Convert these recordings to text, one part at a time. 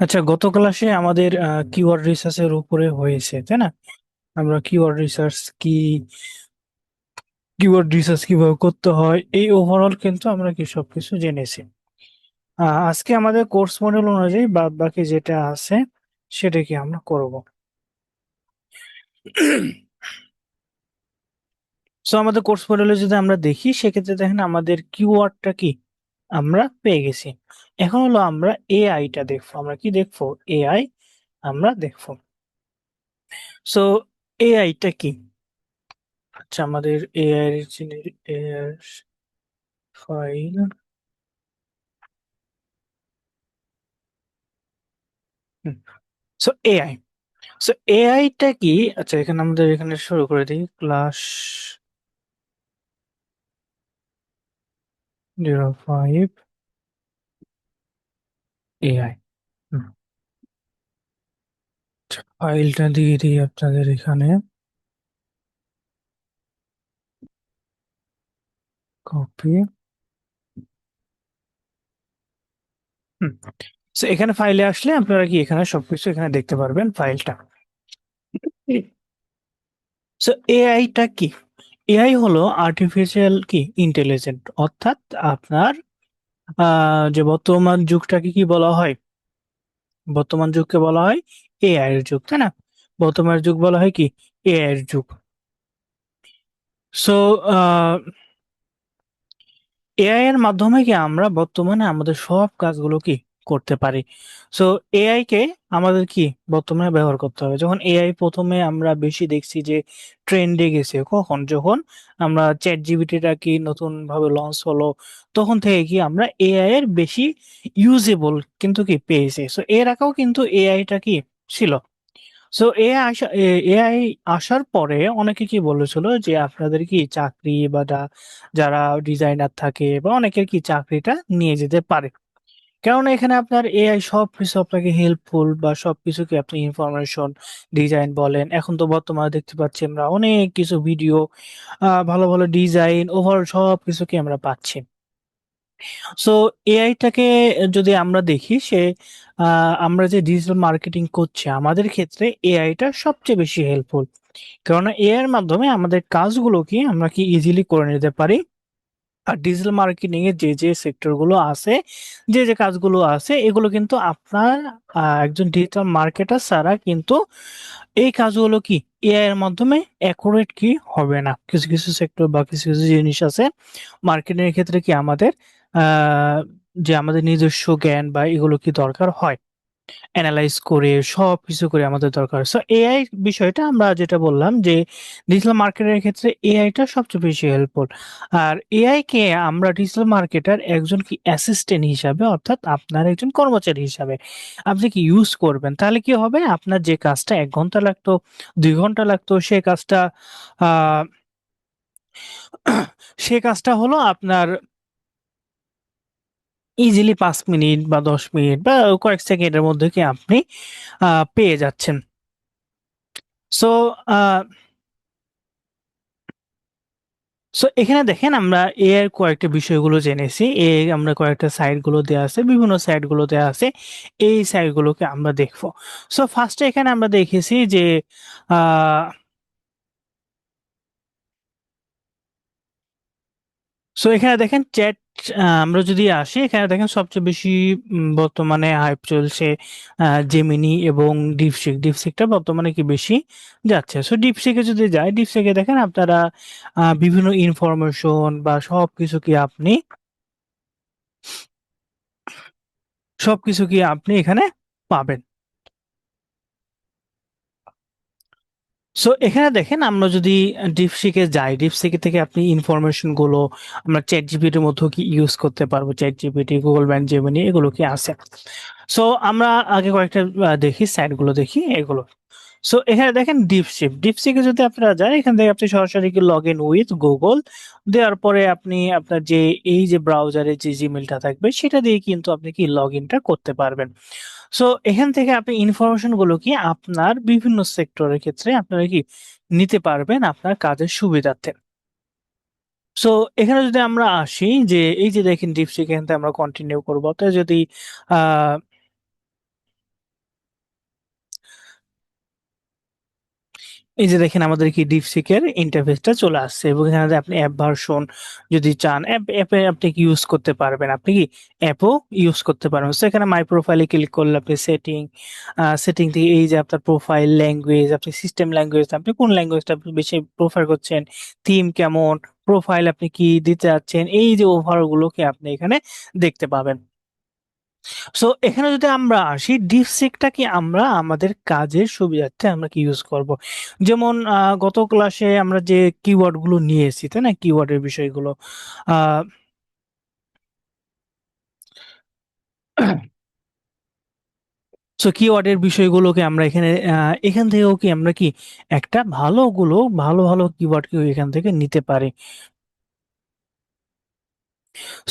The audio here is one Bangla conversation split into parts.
আচ্ছা, গত ক্লাসে আমাদের কিওয়ার্ড রিসার্চের উপরে হয়েছে, তাই না? আমরা কিওয়ার্ড রিসার্চ কিভাবে করতে হয়, এই ওভারঅল কিন্তু আমরা কি সবকিছু জেনেছি। আজকে আমাদের কোর্স মডেল অনুযায়ী বাদ বাকি যেটা আছে সেটা কি আমরা করব। সো আমাদের কোর্স মডেলে যদি আমরা দেখি, সেক্ষেত্রে দেখেন আমাদের কিওয়ার্ডটা কি আমরা পেয়ে গেছি। এখন হলো আমরা এআইটা দেখবো। আমরা কি দেখবো? এআই আমরা দেখবো। সো এআইটা কি? আচ্ছা, আমাদের এআই এর ফাইল। সো এআই সো এআইটা কি? আচ্ছা, এখানে আমাদের এখানে শুরু করে দিই ক্লাস 05 এআই। ফাইলটা দিয়ে দিই আপনাদের এখানে। কপি। সো এখানে ফাইলে আসলে আপনারা কি এখানে সবকিছু এখানে দেখতে পারবেন ফাইলটা। সো এআইটা কি? এআই হলো আর্টিফিশিয়াল কি ইন্টেলিজেন্ট, অর্থাৎ আপনার যে বর্তমান যুগটাকে কি বলা হয়? বর্তমান যুগকে বলা হয় এআই এর যুগ, তাই না? বর্তমান যুগ বলা হয় কি এআই এর যুগ। সো এআই এর মাধ্যমে কি আমরা বর্তমানে আমাদের সব কাজগুলো কি করতে পারি। সো এআই কে আমাদের কি বর্তমানে ব্যবহার করতে হবে। যখন এআই প্রথমে আমরা বেশি দেখছি যে ট্রেন্ডে গেছে, কখন? যখন আমরা চ্যাট জিপিটিটা কি নতুন ভাবে লঞ্চ হলো, তখন থেকে কি আমরা এআই এর বেশি ইউজেবল কিন্তু কি পেয়েছি। সো এর আগেও কিন্তু এআইটা কি ছিল। সো এআই আসার পরে অনেকে কি বলেছিল যে আপনাদের কি চাকরি বা যারা ডিজাইনার থাকে বা অনেকের কি চাকরিটা নিয়ে যেতে পারে। কারণ এখানে আপনার এআই সবকিছু আপনাকে হেল্পফুল বা সবকিছু কি আপনি ইনফরমেশন ডিজাইন বলেন, এখন তো বর্তমানে দেখতে পাচ্ছি আমরা অনেক কিছু ভিডিও, ভালো ভালো ডিজাইন, ওভারঅল সবকিছু কি আমরা পাচ্ছি। সো এআইটাকে যদি আমরা দেখি, আমরা যে ডিজিটাল মার্কেটিং করছি আমাদের ক্ষেত্রে এআইটা সবচেয়ে বেশি হেল্পফুল। কেননা এআই এর মাধ্যমে আমাদের কাজগুলো কি আমরা কি ইজিলি করে নিতে পারি। আর ডিজিটাল মার্কেটিং এর যে সেক্টর গুলো আছে, যে কাজগুলো আছে, এগুলো কিন্তু আপনার একজন ডিজিটাল মার্কেটার ছাড়া কিন্তু এই কাজগুলো কি এআই এর মাধ্যমে অ্যাকুরেট কি হবে না। কিছু কিছু সেক্টর বা কিছু কিছু জিনিস আছে মার্কেটিং এর ক্ষেত্রে কি আমাদের আহ যে আমাদের নিজস্ব জ্ঞান বা এগুলো কি দরকার হয়, এনালাইজ করে সবকিছু করে আমাদের দরকার। সো এআই বিষয়টা আমরা যেটা বললাম যে ডিজিটাল মার্কেটের ক্ষেত্রে এআইটা সবচেয়ে বেশি হেল্পফুল। আর এআই কে আমরা ডিজিটাল মার্কেটার একজন কি অ্যাসিস্ট্যান্ট হিসাবে, অর্থাৎ আপনার একজন কর্মচারী হিসাবে আপনি কি ইউজ করবেন, তাহলে কি হবে? আপনার যে কাজটা 1 ঘন্টা লাগতো, 2 ঘন্টা লাগতো, সে কাজটা আহ সে কাজটা হলো আপনার ইজিলি 5 মিনিট বা 10 মিনিট বা কয়েক সেকেন্ডের মধ্যে কি আপনি পেয়ে যাচ্ছেন। সো এখানে দেখেন আমরা এর কয়েকটা বিষয়গুলো জেনেছি। আমরা কয়েকটা সাইট গুলো দেয়া আছে, বিভিন্ন সাইট গুলো দেয়া আছে। এই সাইট গুলোকে আমরা দেখবো। সো ফার্স্টে এখানে আমরা দেখেছি যে আহ এখানে দেখেন চ্যাট, আমরা যদি আসি এখানে দেখেন সবচেয়ে বেশি বর্তমানে হাইপ চলছে জেমিনি এবং ডিপসিকটা বর্তমানে কি বেশি যাচ্ছে। সো ডিপসিকে যদি যায়, ডিপসিকে দেখেন আপনারা বিভিন্ন ইনফরমেশন বা সবকিছু কি আপনি সবকিছু কি আপনি এখানে পাবেন। সো এখানে দেখেন আমরা যদি ডিপসিকে যাই, ডিপসিকে থেকে আপনি ইনফরমেশন গুলো আমরা চ্যাট জিপিটির মধ্যে কি ইউজ করতে পারবো। Chat GPT, Google band, Gemini, এগুলো কি আছে। সো আমরা আগে কয়েকটা দেখি, সাইট গুলো দেখি এগুলো। সো এখানে দেখেন ডিপসিকে যদি আপনারা যান, এখান থেকে আপনি সরাসরি কি লগ ইন উইথ গুগল দেওয়ার পরে আপনি আপনার যে এই যে ব্রাউজারে যে জিমেলটা থাকবে সেটা দিয়ে কিন্তু আপনি কি লগ ইনটা করতে পারবেন। সো এখান থেকে আপনি ইনফরমেশন গুলো কি আপনার বিভিন্ন সেক্টরের ক্ষেত্রে আপনারা কি নিতে পারবেন আপনার কাজের সুবিধার্থে। সো এখানে যদি আমরা আসি যে এই যে দেখেন ডিপসিক, এখান থেকে আমরা কন্টিনিউ করবো। তো যদি এই যে দেখেন আমাদের কি ডিপসিকের ইন্টারফেসটা চলে আসছে এবং এখানে যে আপনি অ্যাপ ভার্সন যদি চান অ্যাপে আপনি কি ইউজ করতে পারবেন, আপনি কি অ্যাপও ইউজ করতে পারবেন। সো এখানে মাই প্রোফাইলে ক্লিক করলে আপনি সেটিং থেকে এই যে আপনার প্রোফাইল ল্যাঙ্গুয়েজ, আপনি সিস্টেম ল্যাঙ্গুয়েজ, আপনি কোন ল্যাঙ্গুয়েজটা আপনি বেশি প্রেফার করছেন, থিম কেমন, প্রোফাইল আপনি কি দিতে যাচ্ছেন, এই যে ওভারগুলোকে আপনি এখানে দেখতে পাবেন। সো এখানে যদি আমরা আসি, ডিপসিকটা কি আমরা আমাদের কাজের সুবিধার্থে আমরা কি ইউজ করব। যেমন গত ক্লাসে আমরা যে কিওয়ার্ড গুলো নিয়ে এসেছি, তাই না, কিওয়ার্ডের বিষয়গুলো। আহ সো কিওয়ার্ডের বিষয়গুলোকে আমরা এখানে এখান থেকেও কি আমরা কি একটা ভালো ভালো কিওয়ার্ড কি এখান থেকে নিতে পারি।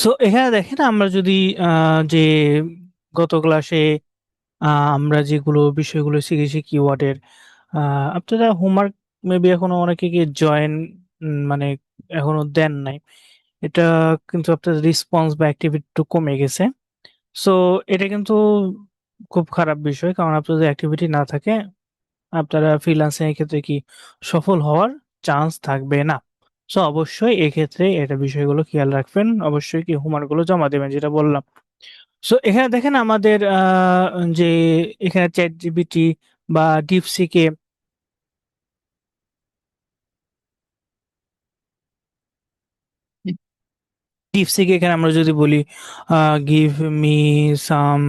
সো এখানে দেখেন আমরা যদি যে গত ক্লাসে আমরা যেগুলো বিষয়গুলো শিখেছি কিওয়ার্ডের, আপনারা হোমওয়ার্ক মেবি এখনো অনেকে কি জয়েন মানে এখনো দেন নাই। এটা কিন্তু আপনাদের রেসপন্স বা অ্যাক্টিভিটি একটু কমে গেছে। সো এটা কিন্তু খুব খারাপ বিষয়, কারণ আপনাদের অ্যাক্টিভিটি না থাকে আপনারা ফ্রিল্যান্সিং এর ক্ষেত্রে কি সফল হওয়ার চান্স থাকবে না। সো অবশ্যই এক্ষেত্রে এটা বিষয়গুলো খেয়াল রাখবেন, অবশ্যই কি হোমওয়ার্ক গুলো জমা দেবেন যেটা বললাম। সো এখানে দেখেন আমাদের যে এখানে চ্যাট জিপিটি বা ডিপসিকে, ডিপসিকে এখানে আমরা যদি বলি give me some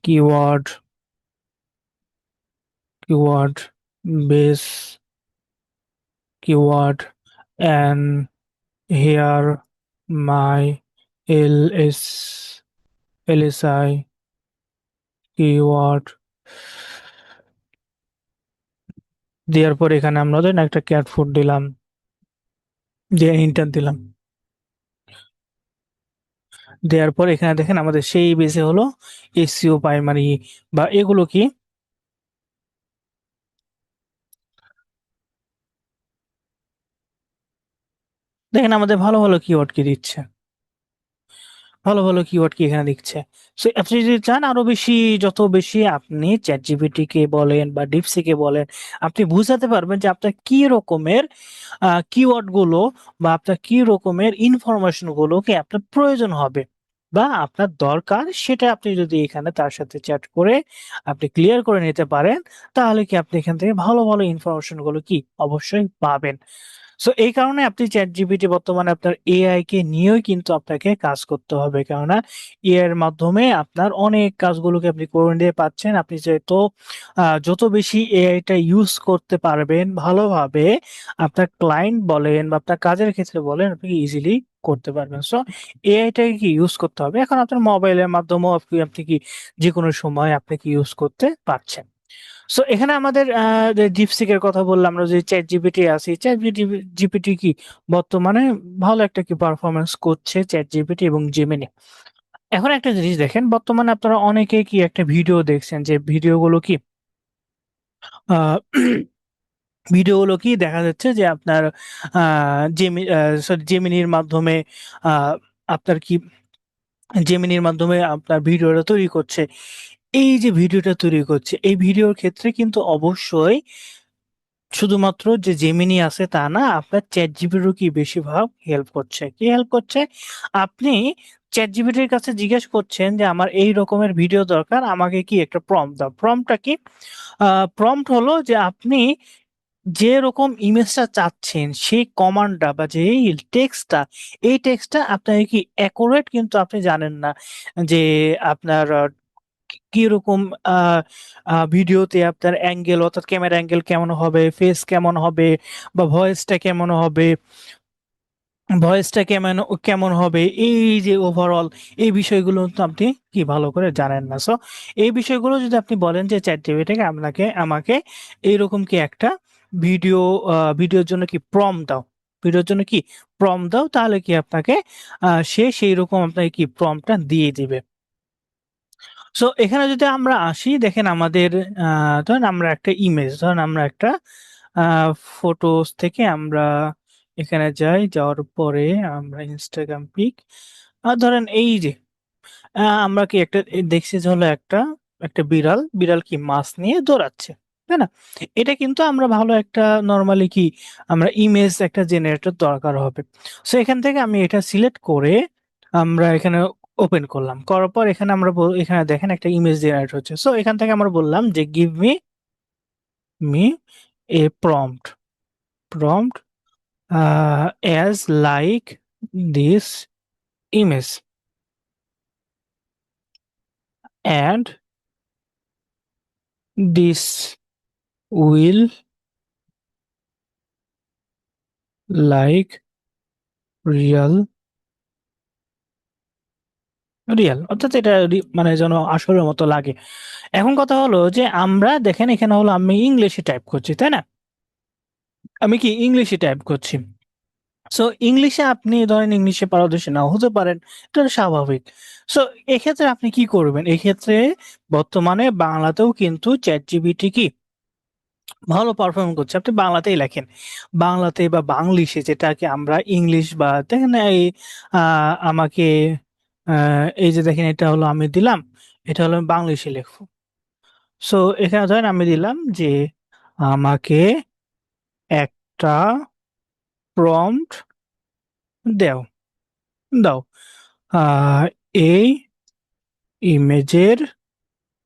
keyword keyword base keyword and here my L S I keyword দেওয়ার পর এখানে আমরা ধরেন একটা ক্যাট ফুড দিলাম, দিয়ে ইন্টার দিলাম, দেওয়ার পর এখানে দেখেন আমাদের সেই বেসে হলো এসইও প্রাইমারি বা এগুলো কি দেখেন আমাদের ভালো ভালো কিওয়ার্ড কি দিচ্ছে, ভালো ভালো কিওয়ার্ড কি এখানে দিচ্ছে। সো আপনি যদি চান আরো বেশি, যত বেশি আপনি চ্যাট জিপিটি কে বলেন বা ডিপসি কে বলেন, আপনি বুঝাতে পারবেন যে আপনার কি রকমের কিওয়ার্ড গুলো বা আপনার কি রকমের ইনফরমেশন গুলোকে আপনার প্রয়োজন হবে বা আপনার দরকার, সেটা আপনি যদি এখানে তার সাথে চ্যাট করে আপনি ক্লিয়ার করে নিতে পারেন, তাহলে কি আপনি এখান থেকে ভালো ভালো ইনফরমেশন গুলো কি অবশ্যই পাবেন। সো এই কারণে আপনি ChatGPT বর্তমানে আপনার এআই কে নিয়েও কিন্তু আপনাকে কাজ করতে হবে। কেননা এআই এর মাধ্যমে আপনার অনেক কাজগুলোকে আপনি করে নিতে পারছেন। আপনি যেহেতু যত বেশি এআইটা ইউজ করতে পারবেন ভালোভাবে, আপনার ক্লায়েন্ট বলেন বা আপনার কাজের ক্ষেত্রে বলেন, আপনি ইজিলি করতে পারবেন। সো এআইটাকে কি ইউজ করতে হবে। এখন আপনার মোবাইলের মাধ্যমেও আপনি কি যেকোনো সময় আপনি কি ইউজ করতে পারছেন। সো এখানে আমাদের যে ডিপসিক এর কথা বললাম, আমরা যে চ্যাট জিপিটি আছে, জিপিটি কি বর্তমানে ভালো একটা কি পারফরমেন্স করছে চ্যাট জিপিটি এবং জেমিনি। এখন একটা জিনিস দেখেন, বর্তমানে আপনারা অনেকে কি একটা ভিডিও দেখছেন, যে ভিডিওগুলো কি আহ ভিডিওগুলো কি দেখা যাচ্ছে যে আপনার জেমিনির মাধ্যমে আহ আপনার কি জেমিনির মাধ্যমে আপনার ভিডিওটা তৈরি করছে। এই যে ভিডিওটা তৈরি করছে, এই ভিডিওর ক্ষেত্রে কিন্তু অবশ্যই শুধুমাত্র যে জেমিনি আছে তা না, আপনার চ্যাট জিপিটিরও কি বেশিরভাগ হেল্প করছে। কি হেল্প করছে? আপনি চ্যাট জিপিটির কাছে জিজ্ঞেস করছেন যে আমার এই রকমের ভিডিও দরকার, আমাকে কি একটা প্রম্পট দাও। প্রম্পটটা কি? প্রম্পট হলো যে আপনি যে রকম ইমেজটা চাচ্ছেন সেই কমান্ডটা বা যে টেক্সটটা, এই টেক্সটটা আপনাকে কি অ্যাকুরেট কিন্তু আপনি জানেন না যে আপনার কিরকম আহ ভিডিওতে আপনার অ্যাঙ্গেল, অর্থাৎ ক্যামেরা অ্যাঙ্গেল কেমন হবে, ফেস কেমন হবে, বা ভয়েসটা কেমন হবে, ভয়েসটা কেমন কেমন হবে, এই যে ওভারঅল এই বিষয়গুলো তো আপনি কি ভালো করে জানেন না। সো এই বিষয়গুলো যদি আপনি বলেন যে চ্যাট জিপিটিকে আমাকে এইরকম কি একটা ভিডিও ভিডিওর জন্য কি দাও, ভিডিওর জন্য কি দাও, তাহলে কি আপনাকে সে সেই রকম আপনাকে কি প্রম্পটটা দিয়ে দিবে। সো এখানে যদি আমরা আসি, দেখেন আমাদের ধরেন আমরা একটা ইমেজ, ধরেন আমরা একটা ফটোস থেকে আমরা এখানে যাই, যাওয়ার পরে আমরা ইনস্টাগ্রাম পিক, আর ধরেন এই যে আমরা কি একটা দেখছি যে হলো একটা একটা বিড়াল, বিড়াল কি মাছ নিয়ে দৌড়াচ্ছে। তাই না? এটা কিন্তু আমরা ভালো একটা নরমালি কি আমরা ইমেজ একটা জেনারেটর দরকার হবে। সো এখান থেকে আমি এটা সিলেক্ট করে আমরা এখানে ওপেন করলাম। করার পর এখানে আমরা এখানে দেখেন একটা ইমেজ জেনারেট হচ্ছে। সো এখান থেকে আমরা বললাম যে give me a prompt as like this image and this will like real অর্থাৎ এটা মানে যেন আসলের মতো লাগে। এখন কথা হলো যে আমরা দেখেন এখানে হলো আমি ইংলিশে টাইপ করছি, তাই না? আমি কি ইংলিশে টাইপ করছি। সো ইংলিশে আপনি ধরেন ইংলিশে পারদর্শী নাও হতে পারেন। এটা স্বাভাবিক। সো এক্ষেত্রে আপনি কি করবেন? এক্ষেত্রে বর্তমানে বাংলাতেও কিন্তু ChatGPT কি ভালো পারফর্ম করছে। আপনি বাংলাতেই লেখেন। বাংলাতে বা বাংলিশে যেটাকে আমরা ইংলিশ বা দেখেন এই আ আমাকে আ এই যে দেখেন এটা হলো আমি দিলাম। এটা হলো আমি বাংলিশে লিখব। সো এখানে ধরেন আমি দিলাম যে আমাকে একটা প্রম্পট দেও দাও। আ এই ইমেজের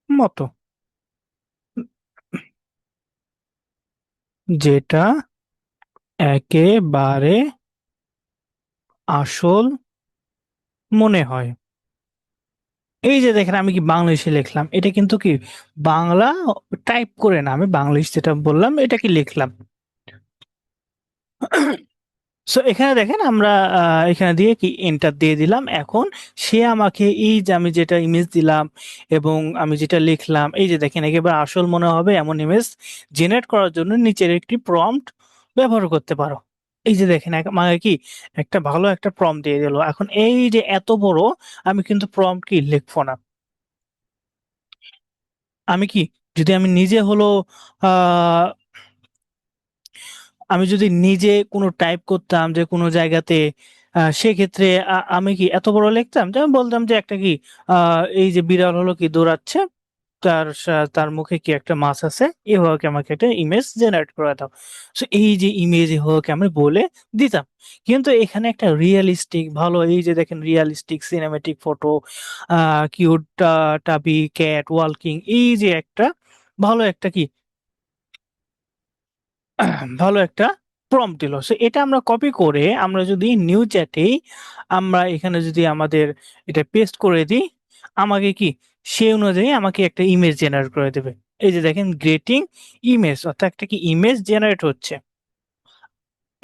মতো। যেটা একেবারে আসল মনে হয়। এই যে দেখেন আমি কি বাংলিশে লিখলাম। এটা কিন্তু কি বাংলা টাইপ করে না। আমি বাংলিশ যেটা বললাম এটা কি লিখলাম। সো এখানে দেখেন আমরা আ এখানে দিয়ে কি এন্টার দিয়ে দিলাম। এখন সে আমাকে এই যে আমি যেটা ইমেজ দিলাম এবং আমি যেটা লিখলাম, এই যে দেখেন একেবারে আসল মনে হবে এমন ইমেজ জেনারেট করার জন্য নিচের একটি প্রম্পট ব্যবহার করতে পারো। এই যে দেখেন আমাকে কি একটা ভালো একটা প্রম্পট দিয়ে দিল। এখন এই যে এত বড় আমি কিন্তু প্রম্পট কি লিখব না। আমি কি যদি আমি নিজে হলো আ আমি যদি নিজে কোনো টাইপ করতাম যে কোনো জায়গাতে সেক্ষেত্রে আমি কি এত বড় লিখতাম? যে আমি বলতাম যে একটা কি আ এই যে বিড়াল হলো কি দৌড়াচ্ছে, তার মুখে কি একটা মাছ আছে। এভাবে আমাকে একটা ইমেজ জেনারেট করে দাও। সো এই যে ইমেজ এভাবে আমি বলে দিতাম। কিন্তু এখানে একটা রিয়ালিস্টিক ভালো এই যে দেখেন রিয়ালিস্টিক সিনেমেটিক ফটো আ কিউট টাবি ক্যাট ওয়ালকিং এই যে একটা ভালো একটা কি ভালো একটা প্রম্পট দিল। সো এটা আমরা কপি করে আমরা যদি নিউ চ্যাটেই আমরা এখানে যদি আমাদের এটা পেস্ট করে দিই, আমাকে কি সেই অনুযায়ী আমাকে একটা ইমেজ জেনারেট করে দেবে। এই যে দেখেন গ্রেটিং ইমেজ অর্থাৎ একটা কি ইমেজ জেনারেট হচ্ছে।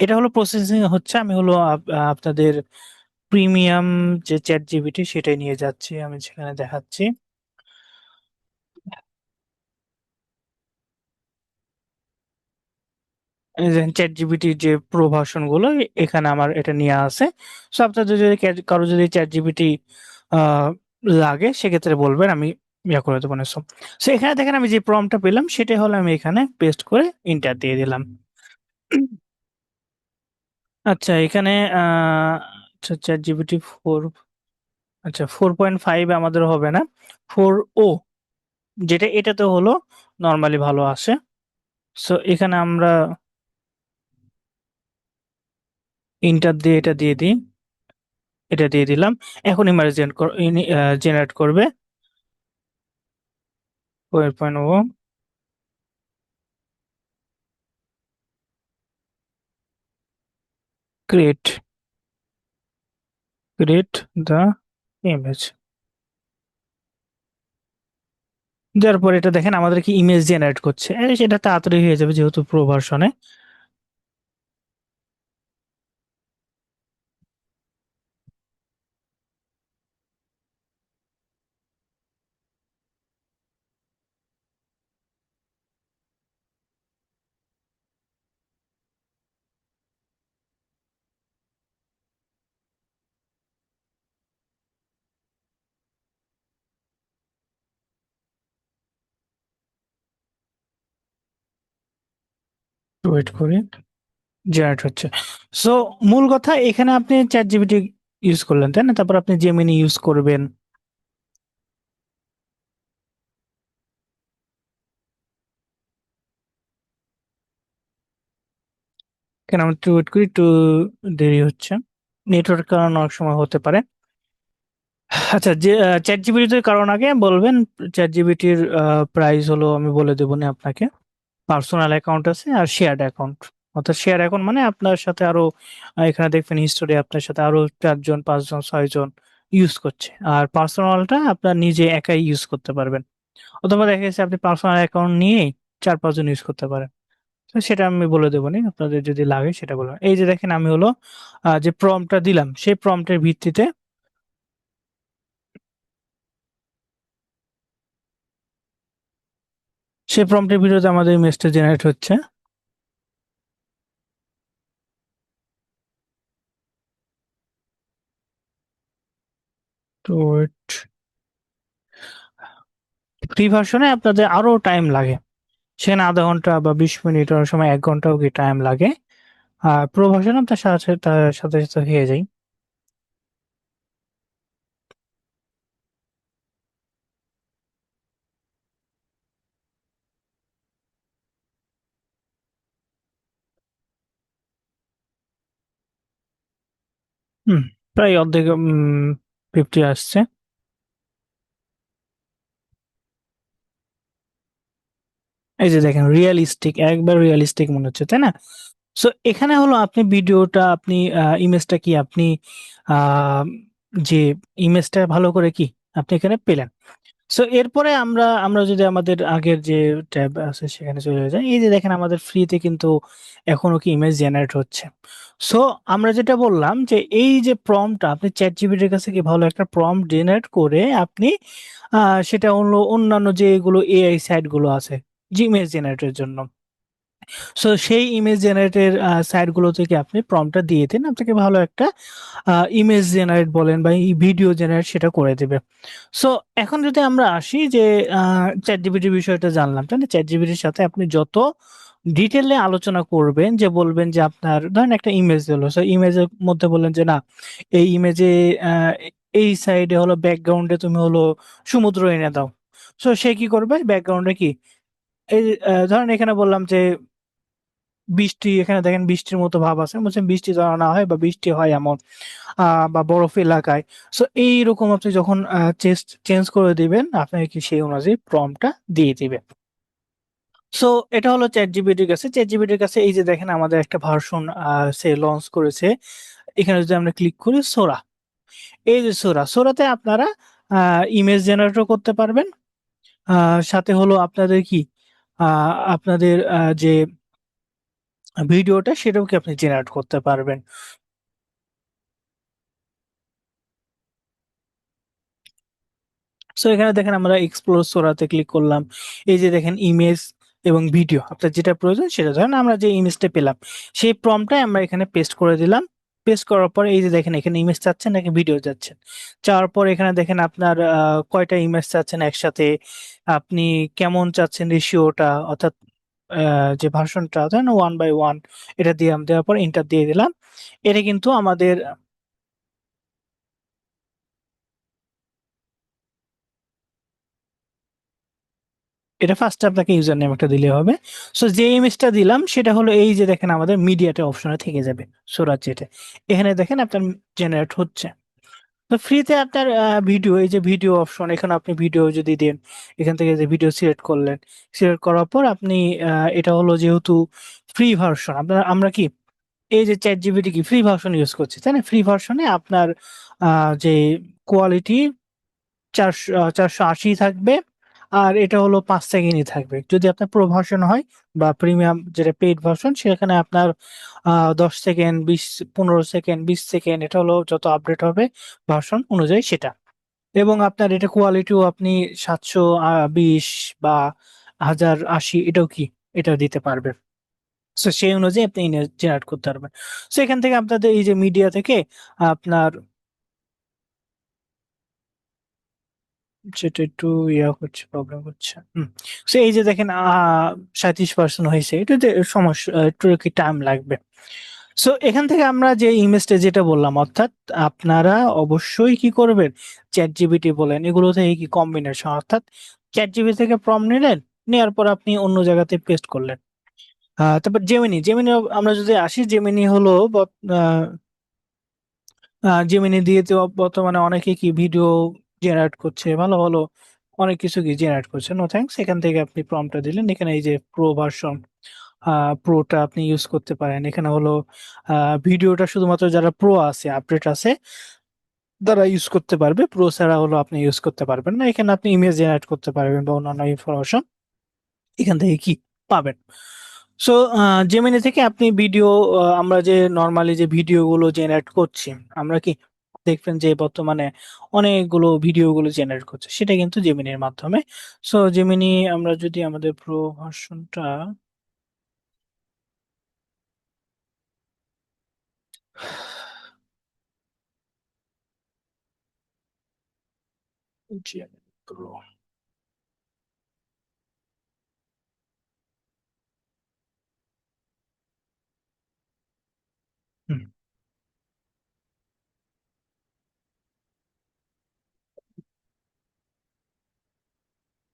এটা হলো প্রসেসিং হচ্ছে আমি হলো আপনাদের প্রিমিয়াম যে ChatGPT সেটাই নিয়ে যাচ্ছি। আমি সেখানে দেখাচ্ছি। এই যে ChatGPT যে প্রো ভার্সন গুলো এখানে আমার এটা নেয়া আছে। সো আপনাদের যদি কারো যদি ChatGPT আ লাগে সেক্ষেত্রে বলবেন আমি ইয়া করে দেব না সো। সো এখানে দেখেন আমি যে প্রম্পটটা পেলাম সেটাই হলো আমি এখানে পেস্ট করে এন্টার দিয়ে দিলাম। আচ্ছা এখানে আচ্ছা ChatGPT 4 আচ্ছা 4.5 আমাদের হবে না। 4o যেটা এটাতে হলো নরমালি ভালো আসে। সো এখানে আমরা এন্টার দিয়ে এটা দিয়ে দিই। এটা দিয়ে দিলাম। এখন ইমেজ জেনারেট করবে। 4.0 ক্রিয়েট দ্য ইমেজ। দেওয়ার পরে এটা দেখেন আমাদেরকে ইমেজ জেনারেট করছে। সেটা তাড়াতাড়ি হয়ে যাবে যেহেতু প্রো ভার্সনে। ওয়েট করি। জেনারেট হচ্ছে। সো মূল কথা এখানে আপনি ChatGPT ইউজ করলেন, তাই না? তারপর আপনি Gemini ইউজ করবেন। কেন আমি একটু ওয়েট করি, একটু দেরি হচ্ছে, নেটওয়ার্ক কারণ অনেক সময় হতে পারে। আচ্ছা, যে চ্যাট জিপিটির কারণ আগে বলবেন। চ্যাট জিপিটির প্রাইস হলো, আমি বলে দেবো না আপনাকে। পার্সোনাল অ্যাকাউন্ট আছে আর শেয়ার্ড অ্যাকাউন্ট। অর্থাৎ শেয়ার অ্যাকাউন্ট মানে আপনার সাথে আরো এখানে দেখবেন হিস্টোরি আপনার সাথে আরো 4 জন 5 জন 6 জন ইউজ করছে। আর পার্সোনালটা আপনার নিজে একাই ইউজ করতে পারবেন। অথবা দেখা যাচ্ছে আপনি পার্সোনাল অ্যাকাউন্ট নিয়ে 4 5 জন ইউজ করতে পারেন। তো সেটা আমি বলে দেবো নি, আপনাদের যদি লাগে সেটা বলবেন। এই যে দেখেন আমি হলো যে প্রম্পটটা দিলাম সেই প্রম্পটের ভিত্তিতে, সেই প্রম্পটের ভিডিওতে আমাদের ইমেজটা জেনারেট হচ্ছে। তো ফ্রি ভার্সনে আপনাদের আরো টাইম লাগে, সেখানে আধা ঘন্টা বা 20 মিনিট, অনেক সময় 1 ঘন্টাও কি টাইম লাগে। আর প্রো ভার্সনে তার সাথে তার সাথে সাথে হয়ে যায়। হুম, প্রায় অর্ধেক 50 আসছে। এই যে দেখেন রিয়েলিস্টিক, একবার রিয়েলিস্টিক মনে হচ্ছে, তাই না? সো এখানে হলো আপনি ভিডিওটা, আপনি ইমেজটা কি আপনি আহ, যে ইমেজটা ভালো করে কি আপনি এখানে পেলেন। সো এরপরে আমরা আমরা যদি আমাদের আগের যে ট্যাব আছে সেখানে চলে যাই, এই যে দেখেন আমাদের ফ্রিতে কিন্তু এখনো কি ইমেজ জেনারেট হচ্ছে। সো আমরা যেটা বললাম যে এই যে প্রম্পটটা আপনি চ্যাট জিপিটির কাছে কি ভালো একটা প্রম্পট জেনারেট করে আপনি সেটা হলো অন্যান্য যে এগুলো এআই সাইট গুলো আছে যে ইমেজ জেনারেটের জন্য, সো সেই ইমেজ জেনারেটের সাইট গুলো থেকে আপনি প্রম্পটটা দিয়ে দিন, আপনাকে ভালো একটা ইমেজ জেনারেট বলেন বা ভিডিও জেনারেট সেটা করে দেবে। সো এখন যদি আমরা আসি যে চ্যাট জিপিটির বিষয়টা জানলাম, তাই না? চ্যাট জিপিটির সাথে আপনি যত ডিটেলে আলোচনা করবেন, যে বলবেন যে আপনার ধরেন একটা ইমেজ হলো, সো ইমেজের মধ্যে বললেন যে না, এই ইমেজে এই সাইডে হলো ব্যাকগ্রাউন্ডে তুমি হলো সমুদ্র এনে দাও। সো সে কি করবে, ব্যাকগ্রাউন্ডে কি এই ধরেন এখানে বললাম যে বৃষ্টি, এখানে দেখেন বৃষ্টির মতো ভাব আছে, বলছেন বৃষ্টি যেন না হয় বা বৃষ্টি হয় এমন বা বরফ এলাকায়। সো এইরকম আপনি যখন চেঞ্জ করে দিবেন, আপনাকে কি সেই অনুযায়ী প্রম্পটটা দিয়ে দিবে। সো এটা হলো চ্যাট জিপিটির কাছে। চ্যাট জিপিটির কাছে এই যে দেখেন আমাদের একটা ভার্সন সে লঞ্চ করেছে। এখানে যদি আমরা ক্লিক করি সোরা, এই যে সোরা, সোরাতে আপনারা ইমেজ জেনারেটর করতে পারবেন। সাথে হলো আপনাদের কি আপনাদের যে ভিডিওটা সেটাও কি আপনি জেনারেট করতে পারবেন। সো এখানে দেখেন আমরা এক্সপ্লোর সোরাতে ক্লিক করলাম। এই যে দেখেন ইমেজ এবং ভিডিও, আপনার যেটা প্রয়োজন সেটা, ধরেন আমরা যে ইমেজটা পেলাম সেই প্রম্পটটাই আমরা এখানে পেস্ট করে দিলাম। পেস্ট করার পরে এই যে দেখেন এখানে ইমেজ চাচ্ছেন নাকি ভিডিও চাচ্ছেন, চাওয়ার পর এখানে দেখেন আপনার কয়টা ইমেজ চাচ্ছেন একসাথে, আপনি কেমন চাচ্ছেন রেশিওটা, অর্থাৎ যে ভার্সনটা ধরেন 1:1, এটা দিলাম, দেওয়ার পর এন্টার দিয়ে দিলাম। এটা কিন্তু আমাদের, এটা ফার্স্টে আপনাকে ইউজার নেম একটা দিলে হবে। সো যে ইমেজটা দিলাম সেটা হলো এই যে দেখেন আমাদের মিডিয়াতে অপশনে থেকে যাবে সোরার যেটা, এখানে দেখেন আপনার জেনারেট হচ্ছে। তো ফ্রিতে আপনার ভিডিও, এই যে ভিডিও অপশন, এখানে আপনি ভিডিও যদি দেন, এখান থেকে যে ভিডিও সিলেক্ট করলেন, সিলেক্ট করার পর আপনি এটা হলো যেহেতু ফ্রি ভার্সন, আপনার আমরা কি এই যে চ্যাট জিপিটি কি ফ্রি ভার্সন ইউজ করছি, তাই না? ফ্রি ভার্সনে আপনার যে কোয়ালিটি 480 থাকবে, আর এটা হলো 5 সেকেন্ডই থাকবে। যদি আপনার প্রো ভার্সন হয় বা প্রিমিয়াম যেটা পেইড ভার্সন, সেখানে আপনার 10 সেকেন্ড, 15 সেকেন্ড, 20 সেকেন্ড, এটা হলো যত আপডেট হবে ভার্সন অনুযায়ী সেটা। এবং আপনার এটা কোয়ালিটিও আপনি 720 বা 1080 এটাও কি এটা দিতে পারবে। সো সেই অনুযায়ী আপনি জেনারেট করতে পারবেন। সো এখান থেকে আপনাদের এই যে মিডিয়া থেকে আপনার, সেটা একটু ইয়া হচ্ছে, প্রবলেম হচ্ছে। সো এই যে দেখেন 37% হয়েছে, এটাতে সমস্যা, একটু কি টাইম লাগবে। সো এখান থেকে আমরা যে ইমেজটা যেটা বললাম, অর্থাৎ আপনারা অবশ্যই কি করবেন, চ্যাট জিপিটি বলেন এগুলো থেকে কি কম্বিনেশন, অর্থাৎ চ্যাট জিপিটি থেকে প্রম্পট নিলেন, নেওয়ার পর আপনি অন্য জায়গাতে পেস্ট করলেন। তারপর জেমিনি, জেমিনি আমরা যদি আসি, জেমিনি হলো জেমিনি দিয়ে তো বর্তমানে অনেকে কি ভিডিও জেনারেট করছে, ভালো ভালো অনেক কিছু কি জেনারেট করছে। নো থ্যাঙ্কস, এখান থেকে আপনি প্রম্পটটা দিলেন, এখানে এই যে প্রো ভার্সন, প্রোটা আপনি ইউজ করতে পারেন। এখানে হলো ভিডিওটা শুধুমাত্র যারা প্রো আছে, আপডেট আছে, তারা ইউজ করতে পারবে, প্রো ছাড়া হলো আপনি ইউজ করতে পারবেন না। এখানে আপনি ইমেজ জেনারেট করতে পারবেন বা অন্যান্য ইনফরমেশন এখান থেকে কি পাবেন। সো জেমিনি থেকে আপনি ভিডিও, আমরা যে নর্মালি যে ভিডিওগুলো জেনারেট করছি, আমরা কি দেখবেন যে বর্তমানে অনেকগুলো ভিডিওগুলো জেনারেট করছে, সেটা কিন্তু জেমিনির মাধ্যমে। সো জেমিনি, আমরা যদি আমাদের প্রো ভার্সনটা, জেমিনি প্রো,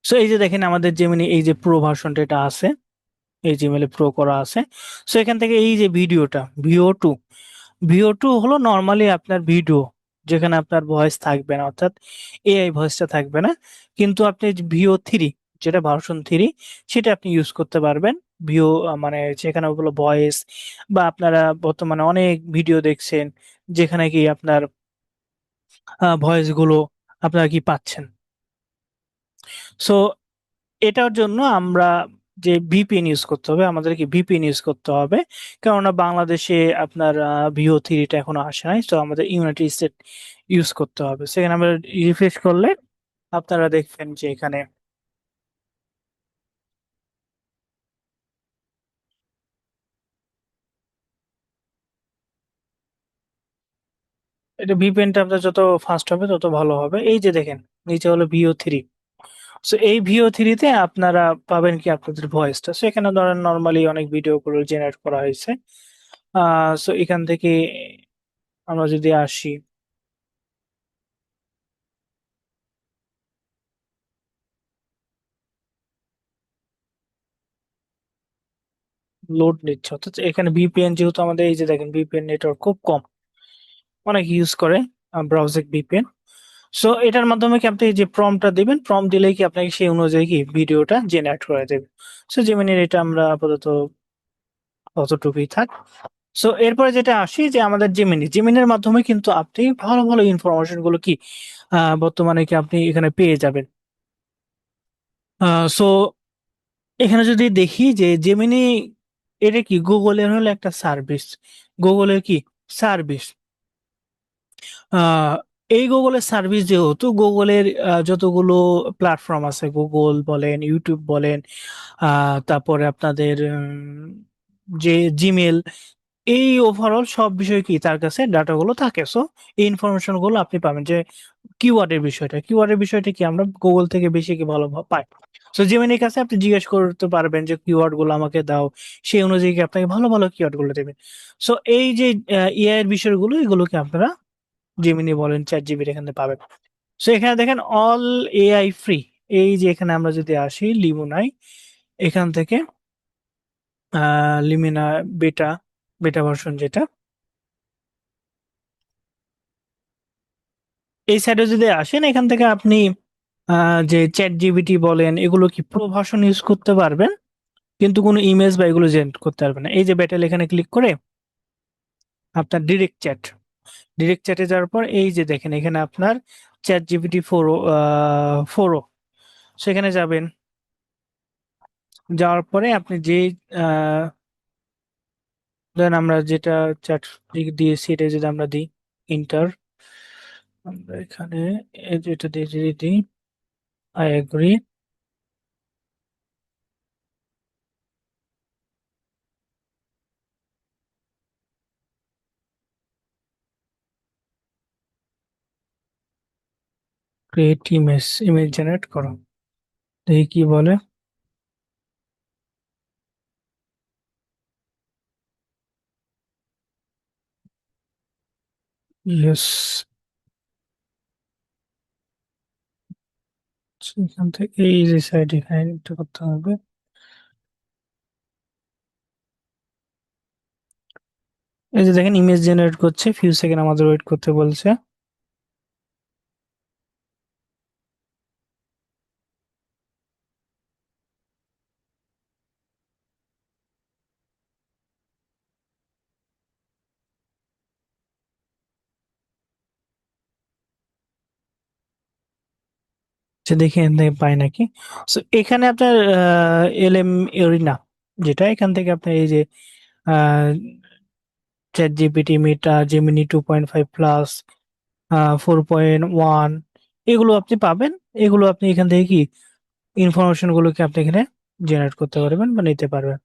সো এই যে দেখেন আমাদের জেমিনি এই যে প্রো ভার্সনটা এটা আছে, এই জিমেলে প্রো করা আছে। সো এখান থেকে এই যে ভিডিওটা ভিও 2, ভিও 2 হলো নর্মালি আপনার ভিডিও, যেখানে আপনার ভয়েস থাকবে না, অর্থাৎ এআই ভয়েসটা থাকবে না। কিন্তু আপনি ভিও 3, যেটা ভার্সন 3, সেটা আপনি ইউজ করতে পারবেন। ভিও মানে যেখানে ওগুলো ভয়েস, বা আপনারা বর্তমানে অনেক ভিডিও দেখছেন যেখানে কি আপনার ভয়েস গুলো আপনারা কি পাচ্ছেন। সো এটার জন্য আমরা যে ভিপিএন ইউজ করতে হবে, আমাদেরকে ভিপিএন ইউজ করতে হবে, কেননা বাংলাদেশে আপনার ভিও 3টা এখনো আসে নাই। তো আমাদের ইউনাইটেড স্টেট ইউজ করতে হবে। সেখানে আমরা রিফ্রেশ করলে আপনারা দেখবেন যে এখানে এটা ভিপিএনটা আপনার যত ফাস্ট হবে তত ভালো হবে। এই যে দেখেন নিচে হলো ভিও 3। সো এই ভিও 3তে আপনারা পাবেন কি আপনাদের ভয়েসটা। সো এখানে ধরেন নর্মালি অনেক ভিডিও গুলো জেনারেট করা হয়েছে। সো এখান থেকে আমরা যদি আসি, লোড নিচ্ছে, অর্থাৎ এখানে ভিপিএন যেহেতু আমাদের, এই যে দেখেন ভিপিএন নেটওয়ার্ক খুব কম, অনেক ইউজ করে ব্রাউজিং ভিপিএন। সো এটার মাধ্যমে কি আপনি যে প্রম্পটটা দিবেন, প্রম্পট দিলেই কি আপনাকে সেই অনুযায়ী কি ভিডিওটা জেনারেট করে দেবে। সো জেমিনির এটা আমরা আপাতত অতটুকুই থাক। সো এরপরে যেটা আসি যে আমাদের জেমিনি, জেমিনির মাধ্যমে কিন্তু আপনি ভালো ভালো ইনফরমেশন গুলো কি বর্তমানে কি আপনি এখানে পেয়ে যাবেন। সো এখানে যদি দেখি যে জেমিনি, এটা কি গুগলের হলো একটা সার্ভিস, গুগলের কি সার্ভিস। আহ এই গুগলের সার্ভিস যেহেতু, গুগলের যতগুলো প্ল্যাটফর্ম আছে, গুগল বলেন, ইউটিউব বলেন, তারপরে আপনাদের যে জিমেল, এই ওভারঅল সব বিষয় কি তার কাছে ডাটাগুলো থাকে। সো এই ইনফরমেশন গুলো আপনি পাবেন যে কিওয়ার্ডের বিষয়টা কি আমরা গুগল থেকে বেশি কি ভালো পাই। সো জেমিনির কাছে আপনি জিজ্ঞেস করতে পারবেন যে কিওয়ার্ড গুলো আমাকে দাও, সেই অনুযায়ী কি আপনাকে ভালো ভালো কিওয়ার্ড গুলো দেবে। সো এই যে এআই এর বিষয়গুলো, এগুলোকে আপনারা জেমিনি বলেন, চ্যাট জিপিটি এখানে পাবেন। সো এখানে দেখেন অল এআই ফ্রি। এই যে এখানে আমরা যদি আসি লিমুনাই, এখান থেকে লিমিনা বেটা, বেটা ভার্সন যেটা, এই সাইডে যদি আসেন এখান থেকে আপনি যে চ্যাট জিপিটি বলেন, এগুলো কি প্রো ভার্সন ইউজ করতে পারবেন, কিন্তু কোনো ইমেজ বা এগুলো জেনারেট করতে পারবেন না। এই যে ব্যাটেল, এখানে ক্লিক করে আপনার ডিরেক্ট চ্যাটে যাওয়ার পর এই যে দেখেন এখানে আপনার চ্যাট জিপিটি 4 সেখানে যাবেন। যাওয়ার পরে আপনি যে দেন আমরা যেটা চ্যাট দিয়েছি এটা যদি আমরা দিই ইন্টার, আমরা এখানে এই যেটা দিয়ে যদি দিই I agree, create image, image generate করো, দেখি কি বলে। ইয়েস, এখান থেকে এই যে সাইড এখানে এটা করতে হবে। এই যে দেখেন ইমেজ জেনারেট করছে, ফিউ সেকেন্ড আমাদের ওয়েট করতে বলছে। যে দেখি এখান থেকে পাই নাকি। সো এখানে আপনার এলএম এরিনা, যেটা এখান থেকে আপনার এই যে চ্যাট জিপিটি, মেটা, জেমিনি 2.5 প্লাস, 4.1, এগুলো আপনি পাবেন। এগুলো আপনি এখান থেকে কি ইনফরমেশন গুলোকে আপনি এখানে জেনারেট করতে পারবেন বা নিতে পারবেন।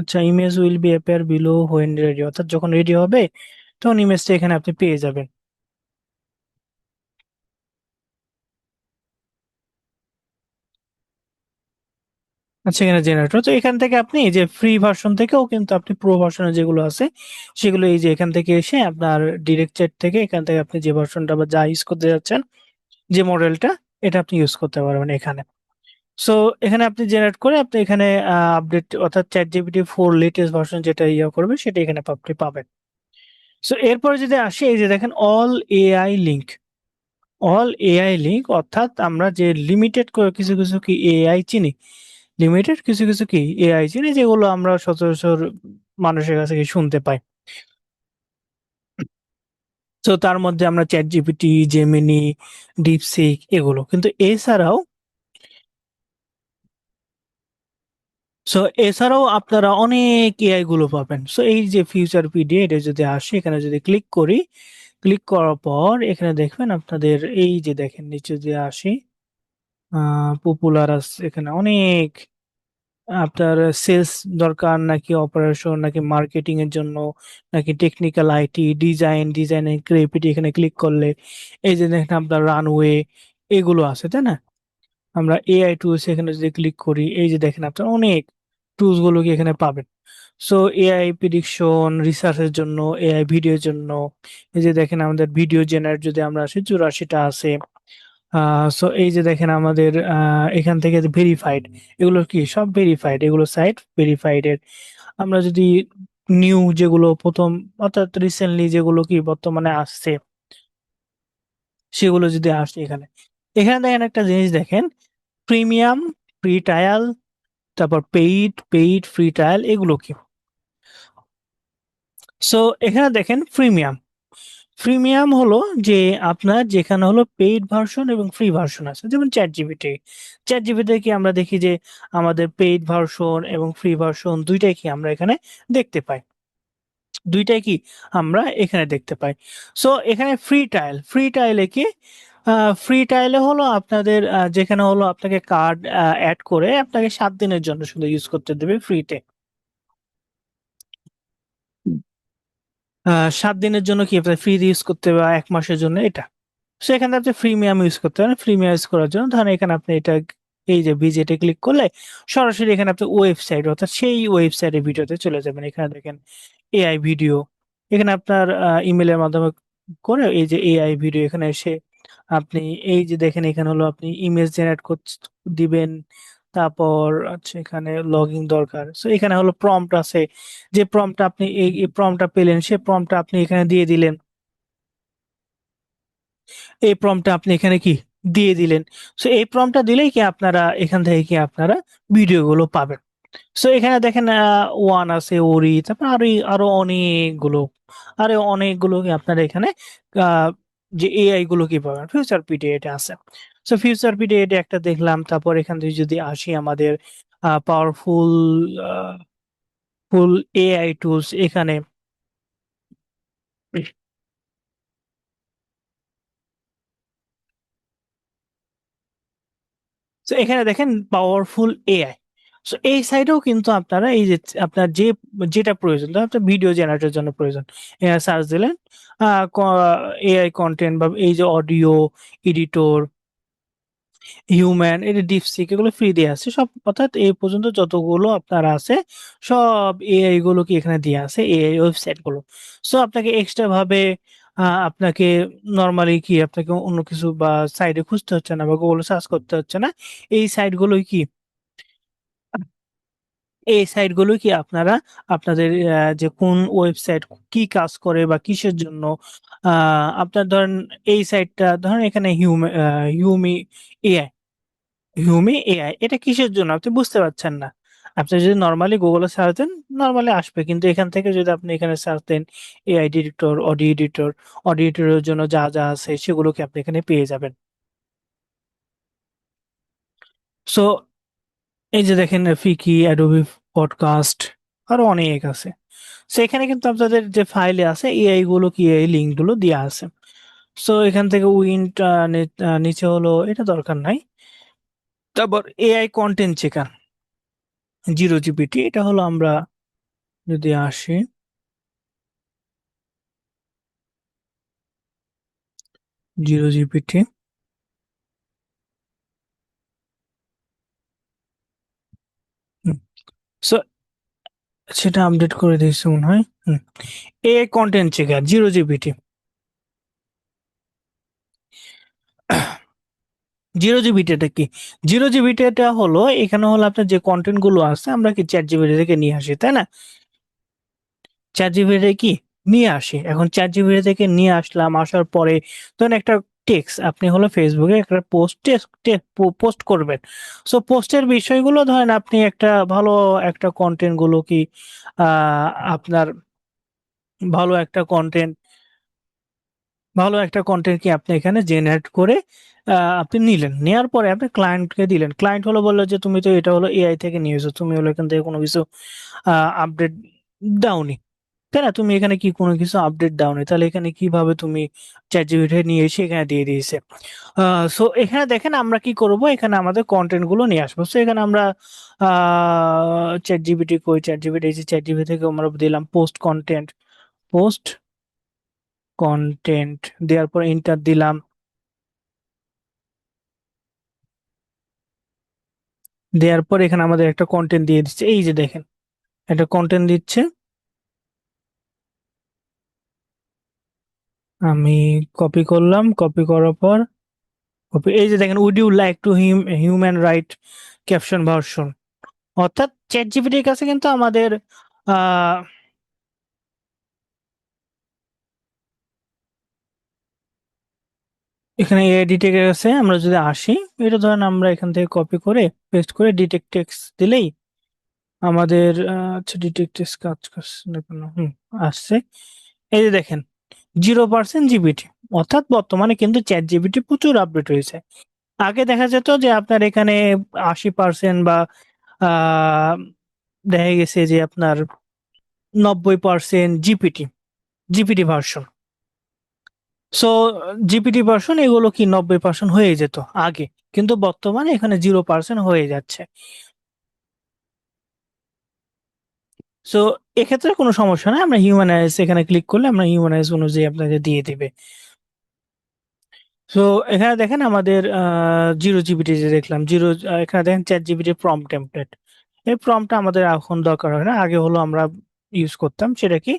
আচ্ছা, image will be appear below when ready, অর্থাৎ যখন রেডি হবে তখন ইমেজটা এখানে আপনি পেয়ে যাবেন। আচ্ছা, এখানে জেনারেটর, তো এখান থেকে আপনি যে ফ্রি ভার্সন থেকেও কিন্তু আপনি প্রো ভার্সনে যেগুলো আছে সেগুলো এই যে এখান থেকে এসে আপনার ডিরেক্ট চ্যাট থেকে এখান থেকে আপনি যে ভার্সনটা বা যা ইউজ করতে যাচ্ছেন, যে মডেলটা, এটা আপনি ইউজ করতে পারবেন এখানে। সো এখানে আপনি জেনারেট করে আপনি এখানে আপডেট, অর্থাৎ চ্যাট জিপিটি 4 লেটেস্ট ভার্সন যেটা ইয়ে করবে সেটা এখানে আপনি পাবেন। সো এরপরে যদি আসি, এই যে দেখেন all AI link, all AI link, অর্থাৎ আমরা যে লিমিটেড করে কিছু কিছু কি এআই চিনি, লিমিটেড কিছু কিছু কি এআই চিনি যেগুলো আমরা সচরাচর মানুষের কাছে কি শুনতে পাই। তো তার মধ্যে আমরা চ্যাট জিপিটি, জেমিনি, ডিপসিক, এগুলো কিন্তু এছাড়াও, সো এছাড়াও আপনারা অনেক এআই গুলো পাবেন। সো এই যে ফিউচার পিডি, এটা যদি আসে এখানে যদি ক্লিক করি, ক্লিক করার পর এখানে দেখবেন আপনাদের এই যে দেখেন নিচে যদি আসি, পপুলার আছে এখানে অনেক। আপনার সেলস দরকার নাকি অপারেশন নাকি মার্কেটিং এর জন্য নাকি টেকনিক্যাল আইটি, ডিজাইন ক্রিয়েটিভিটি, এখানে ক্লিক করলে এই যে দেখেন আপনার রানওয়ে, এগুলো আছে তাই না। আমরা এআই টুলস এখানে যদি ক্লিক করি, এই যে দেখেন আপনার অনেক টুলস গুলো কি এখানে পাবেন। সো এআই প্রিডিকশন রিসার্চের জন্য, এআই ভিডিওর জন্য, এই যে দেখেন আমাদের ভিডিও জেনারেট যদি আমরা আসি 84টা আছে। সো এই যে দেখেন আমাদের এখান থেকে ভেরিফাইড, এগুলো কি সব ভেরিফাইড, এগুলো সাইট ভেরিফাইড এর। আমরা যদি নিউ যেগুলো প্রথম, অর্থাৎ রিসেন্টলি যেগুলো কি বর্তমানে আসছে সেগুলো যদি আসে এখানে, এখানে দেখেন একটা জিনিস দেখেন, প্রিমিয়াম, ফ্রি ট্রায়াল, তারপর পেইড ফ্রি ট্রায়াল, এগুলো কি। সো এখানে দেখেন প্রিমিয়াম, প্রিমিয়াম হলো যে আপনার যেখানে হলো পেইড ভার্সন এবং ফ্রি ভার্সন আছে, যেমন চ্যাট জিপিটি, চ্যাট জিপিটি কি আমরা দেখি যে আমাদের পেইড ভার্সন এবং ফ্রি ভার্সন দুইটাই কি আমরা এখানে দেখতে পাই, দুইটাই কি আমরা এখানে দেখতে পাই। সো এখানে ফ্রি ট্রায়ালে কি, ফ্রি ট্রায়ালে হলো আপনাদের যেখানে হলো আপনাকে কার্ড অ্যাড করে আপনাকে 7 দিনের জন্য শুধু ইউজ করতে দেবে ফ্রিতে। 7 দিনের জন্য কি আপনার ফ্রি ইউজ করতে হবে, 1 মাসের জন্য এটা। সো এখানে আপনি প্রিমিয়াম ইউজ করতে পারেন। প্রিমিয়াম ইউজ করার জন্য ধরেন এখানে আপনি এটা, এই যে ভিজিটে ক্লিক করলে সরাসরি এখানে আপনি ওয়েবসাইট, অর্থাৎ সেই ওয়েবসাইটের ভিডিওতে চলে যাবেন। এখানে দেখেন এআই ভিডিও, এখানে আপনার ইমেলের মাধ্যমে করে এই যে এআই ভিডিও এখানে এসে আপনি এই যে দেখেন এখানে হলো আপনি ইমেজ জেনারেট দিবেন। তারপর আচ্ছা এখানে লগইন দরকার, সো এখানে হলো প্রম্পট আছে, যে প্রম্পটটা আপনি এই প্রম্পটটা পেলেন সে প্রম্পটটা আপনি এখানে দিয়ে দিলেন, এই প্রম্পটটা আপনি এখানে কি দিয়ে দিলেন। সো এই প্রম্পটটা দিলেই কি আপনারা এখান থেকে কি আপনারা ভিডিওগুলো পাবেন। সো এখানে দেখেন ওয়ান আছে, ওরি, তারপর আরো অনেকগুলো, আরো অনেকগুলো কি আপনারা এখানে আহ, যে এআই গুলো কি পাবেন ফিউচার পিডি এটা আছে। সো ফিউচার পিডি এটা একটা দেখলাম। তারপর এখান থেকে যদি আসি আমাদের পাওয়ারফুল ফুল এআই টুলস এখানে, তো এখানে দেখেন পাওয়ারফুল এআই। সো এই সাইডেও কিন্তু আপনারা এই যে আপনার যেটা প্রয়োজন, ধরুন আপনার ভিডিও জেনারেটরের জন্য প্রয়োজন, এখানে সার্চ দিলেন এআই কন্টেন্ট বা এই যে অডিও এডিটর, হিউম্যান, এটা ডিপসিক, এগুলো ফ্রি দিয়ে আছে সব, অর্থাৎ এই পর্যন্ত যতগুলো আপনার আছে সব এআই গুলো কি এখানে দিয়ে আছে, এআই ওয়েবসাইট গুলো। সো আপনাকে এক্সট্রা ভাবে আপনাকে নর্মালি কি আপনাকে অন্য কিছু বা সাইডে খুঁজতে হচ্ছে না বা গুগলে সার্চ করতে হচ্ছে না। এই সাইট গুলোই কি এই সাইটগুলো কি আপনারা আপনাদের যে কোন ওয়েবসাইট কি কাজ করে বা কিসের জন্য আপনার ধরেন এই সাইটটা ধরেন এখানে হিউমি এআই হিউমি এআই এটা কিসের জন্য আপনি বুঝতে পারছেন না। আপনি যদি নর্মালি গুগলে সার্চ দেন নর্মালি আসবে, কিন্তু এখান থেকে যদি আপনি এখানে সার্চ দেন এআই ডিরেক্টর, অডিও এডিটরের জন্য যা যা আছে সেগুলোকে আপনি এখানে পেয়ে যাবেন। সো এই যে দেখেন ফিকি, অ্যাডোবি পডকাস্ট, আরো অনেক আছে। সো এখানে কিন্তু আপনাদের যে ফাইলে আছে এআই গুলো কি এই লিঙ্ক গুলো দেওয়া আছে। সো এখান থেকে উইন্ড নিচে হলো এটা দরকার নাই। তারপর AI content checker, zero GPT, এটা হলো আমরা যদি আসি জিরো জিপিটি। সো সেটা আপডেট করে দিয়েছে মনে হয়। AI content checker zero GPT. Zero জিবিটা কি? জিরো জিবিটা হলো এখানে হলো আপনার যে কন্টেন্ট গুলো আছে আমরা কি চ্যাট জিপিটি থেকে নিয়ে আসি, তাই না? চ্যাট জিপিটি কি নিয়ে আসি, এখন চ্যাট জিপিটি থেকে নিয়ে আসলাম, আসার পরে ধরেন একটা টেক্সট আপনি হলো ফেসবুকে একটা পোস্ট করবেন। সো পোস্টের বিষয়গুলো ধরেন আপনি একটা ভালো একটা কন্টেন্ট গুলো কি আপনার ভালো একটা কন্টেন্ট ভালো একটা কন্টেন্ট কি আপনি এখানে জেনারেট করে আপনি নিলেন, নেওয়ার পরে আপনি ক্লায়েন্টকে দিলেন, ক্লায়েন্ট হলো বললো যে তুমি তো এটা হলো এআই থেকে নিয়েছো, তুমি হলো এখান থেকে কোনো কিছু আপডেট দাওনি, তাই না? তুমি এখানে কি কোনো কিছু আপডেট দাওনি, তাহলে এখানে কিভাবে তুমি চ্যাট জিপিটি নিয়ে এসে এখানে দিয়ে দিয়েছে। সো এখানে দেখেন আমরা কি করব, এখানে আমাদের কন্টেন্ট গুলো নিয়ে আসবো। সো এখানে আমরা চ্যাট জিপিটি কই, চ্যাট জিপিটি এসে চ্যাট জিপিটি থেকে আমরা দিলাম পোস্ট কন্টেন্ট দেওয়ার পর এন্টার দিলাম, দেওয়ার পর এখানে আমাদের একটা কন্টেন্ট দিয়ে দিচ্ছে, এই যে দেখেন একটা কন্টেন্ট দিচ্ছে। আমি কপি করলাম, কপি করার পর এই যে দেখেন would you like to human write caption version, অর্থাৎ চ্যাট জিপিটির কাছে কিন্তু আমাদের আহ এখানে এডিটের কাছে আমরা যদি আসি, এটা ধরেন আমরা এখান থেকে কপি করে পেস্ট করে ডিটেক্ট টেক্সট দিলেই আমাদের আচ্ছা ডিটেক্ট টেক্সট কাজ করছে না কেন, আসছে। এই যে দেখেন 0% জিপিটি, অর্থাৎ বর্তমানে কিন্তু চ্যাট জিপিটি প্রচুর আপডেট হয়েছে। আগে দেখা যেত যে আপনার এখানে 80% বা আহ দেখা গেছে যে আপনার 90% GPT version. So GPT version এগুলো কি 90% হয়ে যেত আগে, কিন্তু বর্তমানে এখানে 0% হয়ে যাচ্ছে। সো এক্ষেত্রে কোনো সমস্যা নাই, আমরা হিউম্যানাইজ এখানে ক্লিক করলে আমরা হিউম্যানাইজ অনুযায়ী আপনাকে দিয়ে দিবে। সো এখানে দেখেন আমাদের জিরো জিবিটি যে দেখলাম এখানে দেখেন চ্যাট জিবিটি প্রম্পট টেমপ্লেট, এই প্রম্পটটা আমাদের এখন দরকার হয় না, আগে হলো আমরা ইউজ করতাম সেটা কি।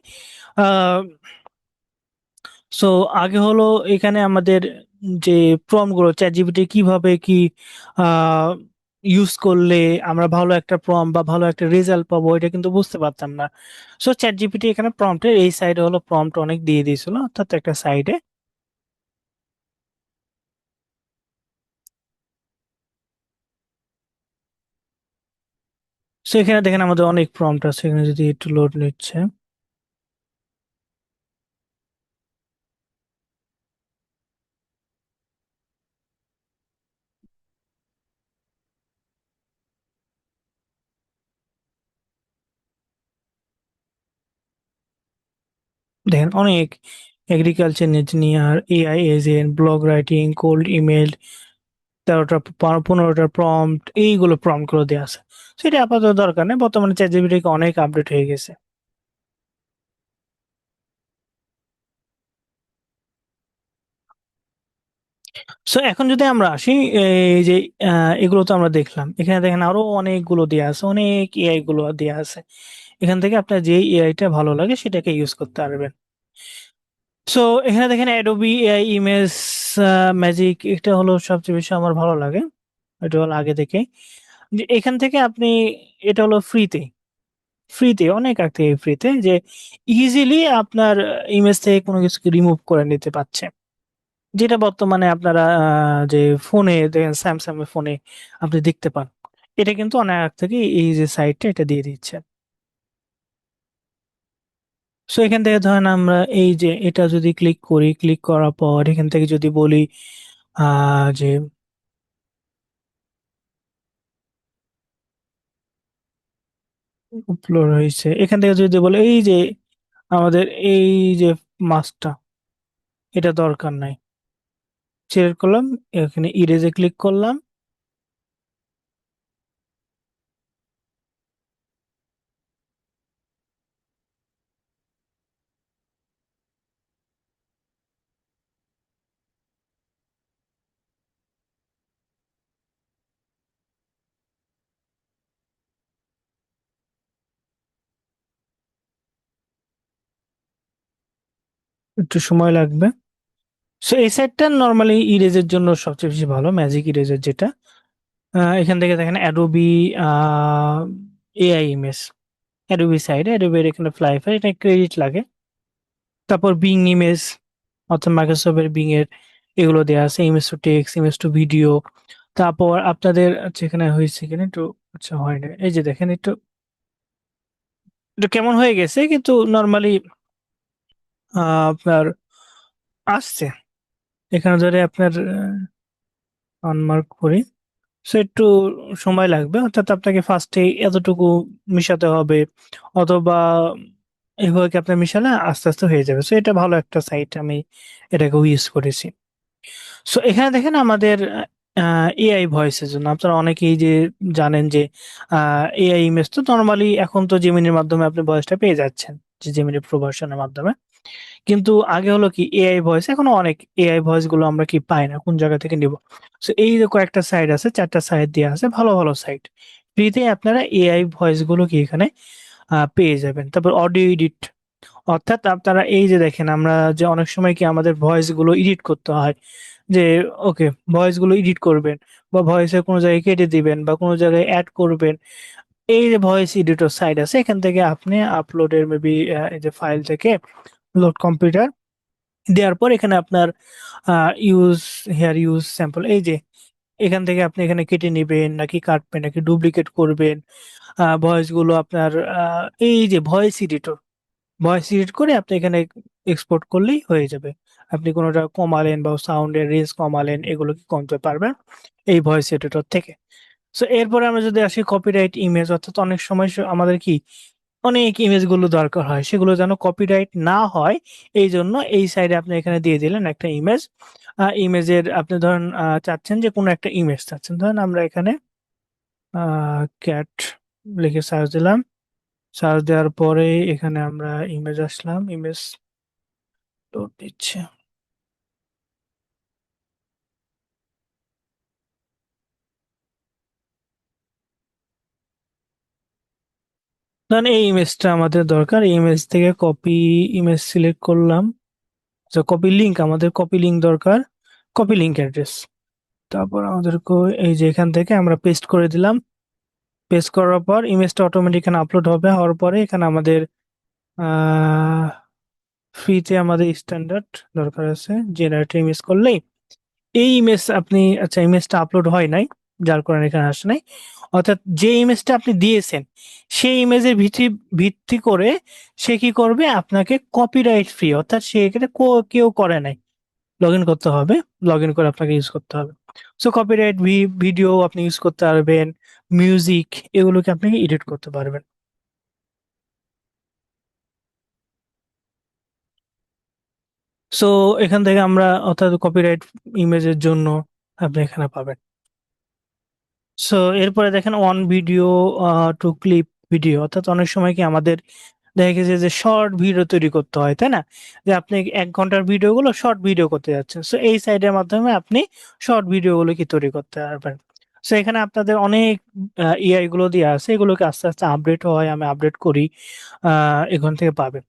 সো আগে হলো এখানে আমাদের যে প্রম্পট গুলো চ্যাট জিপিটি কিভাবে কি ইউজ করলে আমরা ভালো একটা প্রম্পট বা ভালো একটা রেজাল্ট পাবো এটা কিন্তু বুঝতে পারতাম না। সো চ্যাট জিপিটি এখানে প্রম্পটের এই সাইডে হলো প্রম্পট অনেক দিয়ে দিয়েছিল, অর্থাৎ একটা সাইডে। সো এখানে দেখেন আমাদের অনেক প্রম্পট আছে, এখানে যদি একটু লোড নিচ্ছে। দেখেন অনেক agriculture engineer, AI agent, blog writing, cold email, 15টা প্রম্পট, এইগুলো প্রম্পট গুলো দেওয়া আছে। সেটা আপাতত দরকার নেই, বর্তমানে চ্যাট জিপিটি অনেক আপডেট হয়ে গেছে। সো এখন যদি আমরা আসি এই যে এগুলো তো আমরা দেখলাম, এখানে দেখেন আরো অনেকগুলো দেওয়া আছে, অনেক এআই গুলো দেওয়া আছে। এখান থেকে আপনার যে এআইটা ভালো লাগে সেটাকে ইউজ করতে পারবেন। সো এখানে দেখেন অ্যাডোবি এআই ইমেজ ম্যাজিক, এটা হলো সবচেয়ে বেশি আমার ভালো লাগে, এটা হলো আগে থেকে যে এখান থেকে আপনি, এটা হলো ফ্রিতে, ফ্রিতে, অনেক আগ থেকে ফ্রিতে, যে ইজিলি আপনার ইমেজ থেকে কোনো কিছুকে রিমুভ করে নিতে পারছে। যেটা বর্তমানে আপনারা যে ফোনে দেখেন, স্যামসাং এর ফোনে আপনি দেখতে পান। এটা কিন্তু অনেক আগ থেকে এই যে সাইটটা এটা দিয়ে দিচ্ছে। সো এখান থেকে ধরেন আমরা এই যে এটা যদি ক্লিক করি, ক্লিক করার পর এখান থেকে যদি বলি যে আপলোড হয়েছে, এখান থেকে যদি বলে এই যে আমাদের এই যে মাস্কটা, এটা দরকার নাই, সিলেক্ট করলাম, এখানে ইরেজে ক্লিক করলাম। একটু সময় লাগবে। সো এই সাইটটা নর্মালি ইরেজের জন্য সবচেয়ে বেশি ভালো, ম্যাজিক ইরেজার যেটা। এখান থেকে দেখেন অ্যাডোবি এআই ইমেজ, অ্যাডোবি সাইডে অ্যাডোবির এখানে ফ্লাই ফাই, এটা ক্রেডিট লাগে। তারপর বিং ইমেজ, অর্থাৎ মাইক্রোসফটের বিং এর এগুলো দেওয়া আছে, image to text, image to video. তারপর আপনাদের যেখানে হয়েছে কিনা একটু, আচ্ছা হয় না, এই যে দেখেন একটু একটু কেমন হয়ে গেছে, কিন্তু নর্মালি আপনার আসছে। এখানে ধরে আপনার আনমার্ক করি, সো একটু সময় লাগবে, অর্থাৎ আপনাকে ফার্স্টে এতটুকু মিশাতে হবে, অথবা এভাবে কি আপনার মিশালে আস্তে আস্তে হয়ে যাবে। সো এটা ভালো একটা সাইট, আমি এটাকেও ইউজ করেছি। সো এখানে দেখেন আমাদের এআই ভয়েসের জন্য আপনারা অনেকেই যে জানেন যে এআই ইমেজ তো নর্মালি এখন তো জেমিনির মাধ্যমে আপনি ভয়েসটা পেয়ে যাচ্ছেন, যে জেমিনি প্রো ভার্সনের মাধ্যমে। কিন্তু আগে হলো কি এআই ভয়েস, এখনো অনেক এআই ভয়েস গুলো আমরা কি পাই না, কোন জায়গা থেকে নিব। সো এই যে কয়েকটা সাইট আছে, 4টা সাইট দেওয়া আছে, ভালো ভালো সাইট। ফ্রিতে আপনারা এআই ভয়েস গুলো কি এখানে পেয়ে যাবেন। তারপর অডিও এডিট, অর্থাৎ আপনারা এই যে দেখেন আমরা যে অনেক সময় কি আমাদের ভয়েস গুলো এডিট করতে হয়, যে ওকে ভয়েস গুলো এডিট করবেন, বা ভয়েসের কোনো জায়গায় কেটে দিবেন, বা কোনো জায়গায় অ্যাড করবেন। এই যে ভয়েস এডিটর সাইট আছে, এখান থেকে আপনি আপলোডের মেবি এই যে ফাইল থেকে লোড কম্পিউটার দেওয়ার পর এখানে আপনার ইউজ হেয়ার ইউজ স্যাম্পল, এই যে এখান থেকে আপনি এখানে কেটে নেবেন নাকি কাটবেন নাকি ডুপ্লিকেট করবেন ভয়েস গুলো আপনার, এই যে ভয়েস এডিটর, ভয়েস এডিট করে আপনি এখানে এক্সপোর্ট করলেই হয়ে যাবে। আপনি কোনোটা কমালেন বা সাউন্ডের রেঞ্জ কমালেন, এগুলো কি কমতে পারবেন এই ভয়েস এডিটর থেকে। সো এরপরে আমরা যদি আসি কপিরাইট ইমেজ, অর্থাৎ অনেক সময় আমাদের কি অনেক ইমেজ গুলো দরকার হয়, সেগুলো যেন কপিরাইট না হয়, এই জন্য এই সাইডে আপনি এখানে দিয়ে দিলেন একটা ইমেজ। ইমেজের আপনি ধরেন চাচ্ছেন যে কোনো একটা ইমেজ চাচ্ছেন, ধরেন আমরা এখানে ক্যাট লিখে সার্চ দিলাম। সার্চ দেওয়ার পরে এখানে আমরা ইমেজ আসলাম, ইমেজ লোড দিচ্ছে। ধরেন এই ইমেজটা আমাদের দরকার, এই ইমেজ থেকে কপি ইমেজ সিলেক্ট করলাম। কপি লিঙ্ক, আমাদের কপি লিঙ্ক দরকার, কপি লিঙ্ক অ্যাড্রেস। তারপর আমাদেরকে এই যে এখান থেকে আমরা পেস্ট করে দিলাম। পেস্ট করার পর ইমেজটা অটোমেটিক এখানে আপলোড হবে, হওয়ার পরে এখানে আমাদের আহ ফ্রিতে আমাদের স্ট্যান্ডার্ড দরকার আছে, জেনারেট ইমেজ করলেই এই ইমেজ আপনি, আচ্ছা ইমেজটা আপলোড হয় নাই, যার কারণে এখানে আসে নাই। অর্থাৎ যে ইমেজটা আপনি দিয়েছেন সেই ইমেজের ভিত্তি ভিত্তি করে সে কি করবে, আপনাকে কপিরাইট ফ্রি, অর্থাৎ সে এখানে কেউ করে নাই, লগ ইন করতে হবে, লগ ইন করে আপনাকে ইউজ করতে হবে। সো কপিরাইট ভিডিও আপনি ইউজ করতে পারবেন, মিউজিক, এগুলোকে আপনি এডিট করতে পারবেন। সো এখান থেকে আমরা, অর্থাৎ কপিরাইট ইমেজের জন্য আপনি এখানে পাবেন। সো এরপরে দেখেন on video to clip video, অর্থাৎ অনেক সময় কি আমাদের দেখা গেছে যে শর্ট ভিডিও তৈরি করতে হয়, তাই না, যে আপনি 1 ঘন্টার ভিডিও গুলো শর্ট ভিডিও করতে যাচ্ছেন, সো এই সাইডের মাধ্যমে আপনি শর্ট ভিডিও গুলো কি তৈরি করতে পারবেন। সো এখানে আপনাদের অনেক এআই গুলো দিয়ে আছে, এগুলোকে আস্তে আস্তে আপডেট হয়, আমি আপডেট করি, এখান থেকে পাবেন।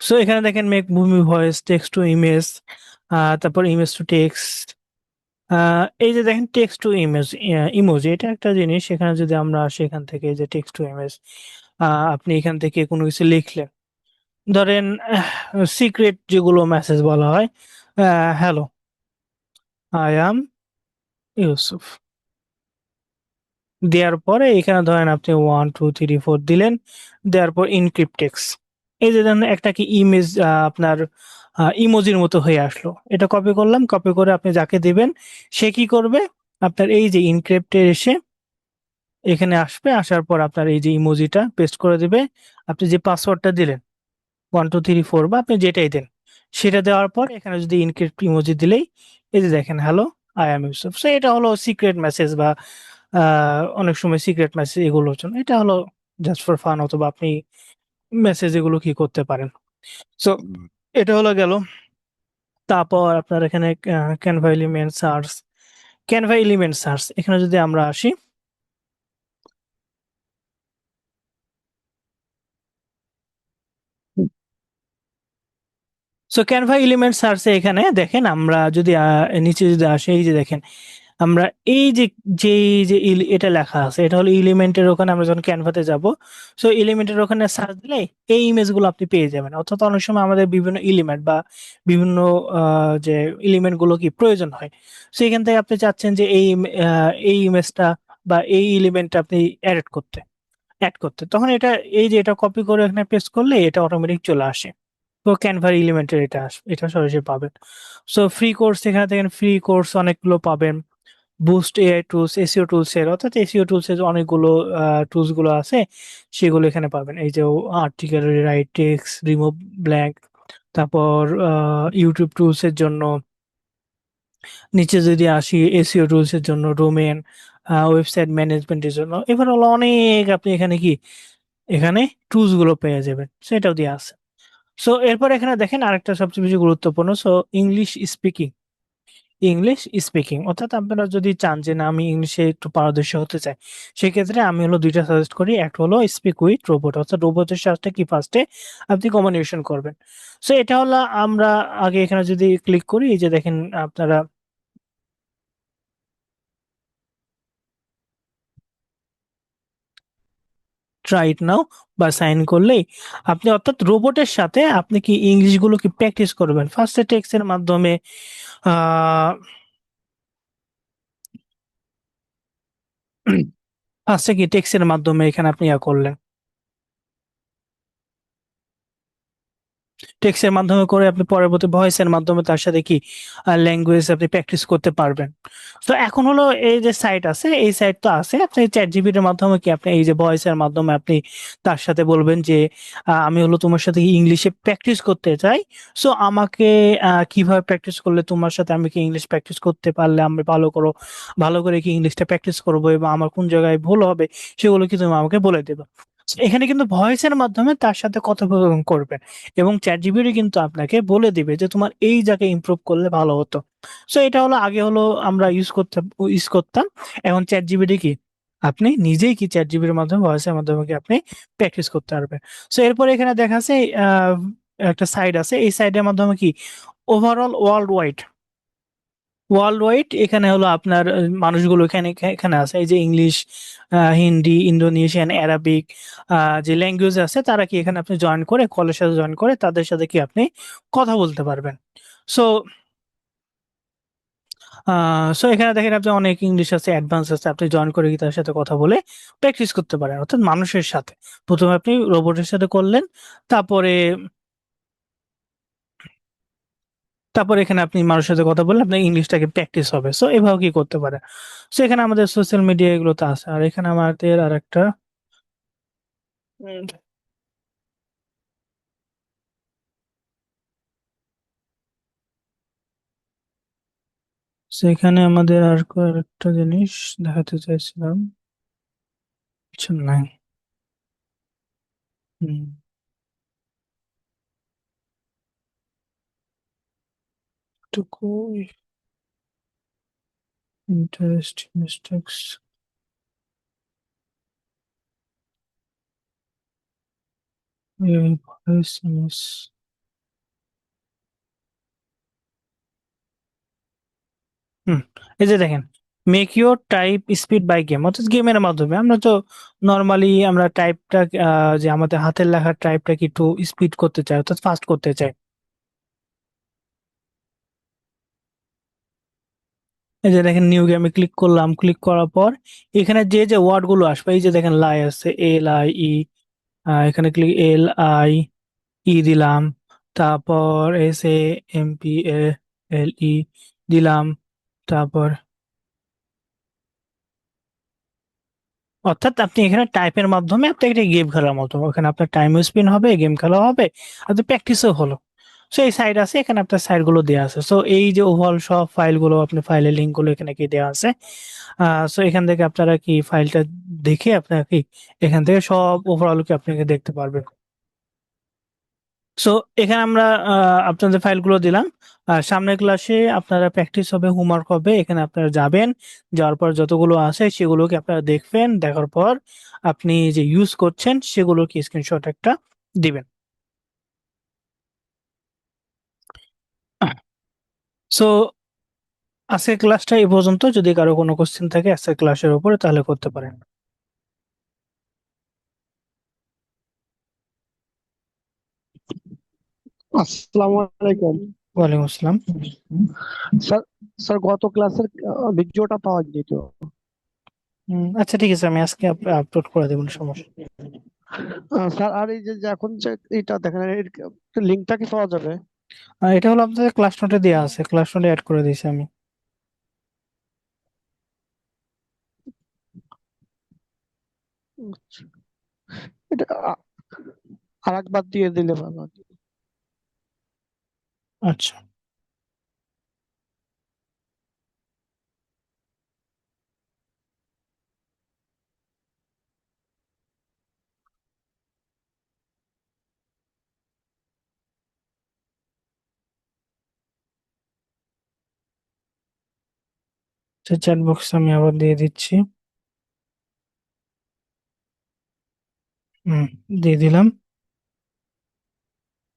সো এখানে দেখেন make movie voice, text to image, তারপর ইমেজ টু টেক্সট, এই যে দেখেন টেক্সট টু ইমেজ, ইমোজি, এটা একটা জিনিস। এখানে যদি আমরা আসি এখান থেকে, এই যে টেক্সট টু ইমেজ, আপনি এখান থেকে কোনো কিছু লিখলেন, ধরেন সিক্রেট যেগুলো মেসেজ বলা হয়, হ্যালো, আই অ্যাম ইউসুফ, দেওয়ার পরে এখানে ধরেন আপনি 1 2 3 4 দিলেন, দেওয়ার পর ইনক্রিপ্ট টেক্সট, এই যে ধরেন একটা কি ইমেজ আপনার ইমোজির মতো হয়ে আসলো। এটা কপি করলাম, কপি করে আপনি যাকে দিবেন সে কি করবে, আপনার এই যে ইনক্রিপ্টে এসে এখানে আসবে, আসার পর আপনার এই যে ইমোজিটা পেস্ট করে দিবে। আপনি যে পাসওয়ার্ডটা দিলেন 1 2 3 4 বা আপনি যেটাই দেন সেটা দেওয়ার পর এখানে যদি ইনক্রিপ্ট ইমোজি দিলেই, এই যে দেখেন hello, I am Yusuf. So এটা হলো সিক্রেট মেসেজ বা অনেক সময় সিক্রেট মেসেজ এগুলোর জন্য, এটা হলো জাস্ট ফর ফান, অথবা আপনি মেসেজ এগুলো কি করতে পারেন। সো এটা হলো গেল। তারপর আপনার এখানে Canva element search, Canva element search এখানে যদি আমরা আসি, সো ক্যানভা এলিমেন্ট সার্চে এখানে দেখেন আমরা যদি নিচে যদি আসি, এই যে দেখেন আমরা এই যে যে যে এটা লেখা আছে, এটা হলো এলিমেন্টের ওখানে, আমরা যখন ক্যানভাতে যাব, সো এলিমেন্টের ওখানে সার্চ দিলে এই ইমেজগুলো আপনি পেয়ে যাবেন। অর্থাৎ অনেক সময় আমাদের বিভিন্ন এলিমেন্ট বা বিভিন্ন যে এলিমেন্ট গুলো কি প্রয়োজন হয়, সো এখান থেকে আপনি চাচ্ছেন যে এই ইমেজটা বা এই এলিমেন্টটা আপনি অ্যাড করতে, তখন এটা এই যে এটা কপি করে এখানে পেস্ট করলে এটা অটোমেটিক চলে আসে। তো ক্যানভার এলিমেন্টের এটা সরাসরি পাবেন। সো ফ্রি কোর্স, এখানে দেখেন ফ্রি কোর্স অনেকগুলো পাবেন। Boost AI tools, SEO tools এর, অর্থাৎ এসইও টুলস এর অনেকগুলো টুলস গুলো আছে, সেগুলো এখানে পাবেন। এই যে article right text, remove blank, তারপর ইউটিউব টুলস এর জন্য, নিচে যদি আসি এসইও টুলস এর জন্য, ডোমেন, ওয়েবসাইট ম্যানেজমেন্টের জন্য, এবার হলো অনেক আপনি এখানে কি এখানে টুলস গুলো পেয়ে যাবেন, সেটাও দিয়ে আছে। সো এরপর এখানে দেখেন আরেকটা সবচেয়ে বেশি গুরুত্বপূর্ণ, so English speaking, English speaking, অর্থাৎ আপনারা যদি চান যে না আমি ইংলিশে একটু পারদর্শী হতে চাই, সেক্ষেত্রে আমি হলো দুইটা সাজেস্ট করি। একটা হলো স্পিক উইথ রোবট, অর্থাৎ রোবটের সাথে কি ফার্স্টে আপনি কমিউনিকেশন করবেন। সো এটা হলো, আমরা আগে এখানে যদি ক্লিক করি, এই যে দেখেন আপনারা ট্রাই ইট নাও বা সাইন করলেই আপনি, অর্থাৎ রোবটের সাথে আপনি কি ইংলিশ গুলো কি প্র্যাকটিস করবেন ফার্স্টে টেক্সটের মাধ্যমে, আহ ফার্স্টে কি টেক্সটের মাধ্যমে এখানে আপনি ইয়া করলেন, টেক্সটের মাধ্যমে করে আপনি পরবর্তী ভয়েসের মাধ্যমে তার সাথে কি ল্যাঙ্গুয়েজ আপনি প্র্যাকটিস করতে পারবেন। তো এখন হলো এই যে সাইট আছে, এই সাইট তো আছে, আপনি চ্যাট জিপিটির মাধ্যমে কি আপনি এই যে ভয়েসের মাধ্যমে আপনি তার সাথে বলবেন যে আমি হলো তোমার সাথে ইংলিশে প্র্যাকটিস করতে চাই। সো আমাকে কিভাবে প্র্যাকটিস করলে তোমার সাথে আমি কি ইংলিশ প্র্যাকটিস করতে পারলে আমি ভালো করে কি ইংলিশটা প্র্যাকটিস করবো, এবং আমার কোন জায়গায় ভুল হবে সেগুলো কি তুমি আমাকে বলে দেবে। এখানে কিন্তু ভয়েসের মাধ্যমে তার সাথে কথোপকথন করবেন, এবং চ্যাট জিপিটি কিন্তু আপনাকে বলে দিবে যে তোমার এই জায়গায় ইমপ্রুভ করলে ভালো হতো। সো এটা হলো আগে হলো আমরা ইউজ করতাম, এখন চ্যাট জিপিটি কি আপনি নিজেই কি চ্যাট জিপিটির মাধ্যমে ভয়েসের মাধ্যমে কি আপনি প্র্যাকটিস করতে পারবেন। সো এরপর এখানে দেখা আছে আহ, একটা সাইট আছে, এই সাইটের মাধ্যমে কি ওভারঅল ওয়ার্ল্ড ওয়াইড এখানে হলো আপনার মানুষগুলো এখানে এখানে আছে, এই যে ইংলিশ, হিন্দি, ইন্দোনেশিয়ান, অ্যারাবিক যে ল্যাঙ্গুয়েজ আছে, তারা কি এখানে আপনি জয়েন করে, কলের সাথে জয়েন করে তাদের সাথে কি আপনি কথা বলতে পারবেন। সো এখানে দেখেন আপনি অনেক ইংলিশ আছে, অ্যাডভান্স আছে, আপনি জয়েন করে কি তার সাথে কথা বলে প্র্যাকটিস করতে পারেন, অর্থাৎ মানুষের সাথে। প্রথমে আপনি রোবটের সাথে করলেন, তারপরে তারপর এখানে আপনি মানুষের সাথে কথা বললে আপনার ইংলিশটাকে প্র্যাকটিস হবে। সো এভাবে কি করতে পারে। সো এখানে আমাদের সোশ্যাল মিডিয়া এগুলো তো আছে, আর এখানে আমাদের আর একটা সেখানে আমাদের আর একটা জিনিস দেখাতে চাইছিলাম, আচ্ছা নাই। হুম, টুকু ইন্টারেস্ট মিস্টেক্স, ভয়েস, হুম, এই যে দেখেন, make your type speed by game, অর্থাৎ গেমের মাধ্যমে আমরা তো নর্মালি আমরা টাইপটা, যে আমাদের হাতের লেখার টাইপটাকে একটু স্পিড করতে চাই, অর্থাৎ ফাস্ট করতে চাই। এই যে দেখেন নিউ গেমে ক্লিক করলাম, ক্লিক করার পর এখানে যে যে ওয়ার্ড গুলো আসবে, এই যে দেখেন লাই আছে, LIE, এখানে ক্লিক LIE দিলাম, তারপর SAMPLE দিলাম, তারপর অর্থাৎ আপনি এখানে টাইপের মাধ্যমে আপনি একটা গেম খেলার মতো, ওখানে আপনার টাইম স্পেন্ড হবে, গেম খেলা হবে, আর প্র্যাকটিসও হলো। সো এই সাইড আছে, এখানে আপনার সাইড গুলো দেওয়া আছে। সো এই যে ওভারঅল সব ফাইল গুলো, আপনি ফাইলের লিঙ্ক গুলো এখানে কি দেওয়া আছে। সো এখান থেকে আপনারা কি ফাইলটা দেখে আপনারা কি এখান থেকে সব ওভারঅল কি আপনাকে দেখতে পারবেন। সো এখানে আমরা আপনাদের ফাইলগুলো দিলাম। আর সামনের ক্লাসে আপনারা প্র্যাকটিস হবে, হোমওয়ার্ক হবে, এখানে আপনারা যাবেন, যাওয়ার পর যতগুলো আছে সেগুলোকে আপনারা দেখবেন, দেখার পর আপনি যে ইউজ করছেন সেগুলোকে স্ক্রিনশট একটা দিবেন। সো আজকের ক্লাসটা এই পর্যন্ত, যদি কারো কোনো কোশ্চেন থাকে আজকের ক্লাসের উপরে তাহলে করতে পারেন। আসসালামু আলাইকুম। ওয়ালাইকুম আসসালাম। স্যার, স্যার গত ক্লাসের ভিডিওটা পাওয়া যায়নি তো। আচ্ছা ঠিক আছে, আমি আজকে আপলোড করে দেবো, কোনো সমস্যা নেই। স্যার, আর এই যে যে এখন যে এটা দেখেন, লিঙ্কটা কি পাওয়া যাবে? এটা হলো আপনাদের ক্লাস নোটে দেওয়া আছে, ক্লাস নোটে অ্যাড করে দিয়েছি আমি। আচ্ছা, এটা আর একবার দিয়ে দিলে ভালো হতো। আচ্ছা, চ্যাট বক্স আমি আবার দিয়ে দিচ্ছি। হুম, দিয়ে দিলাম।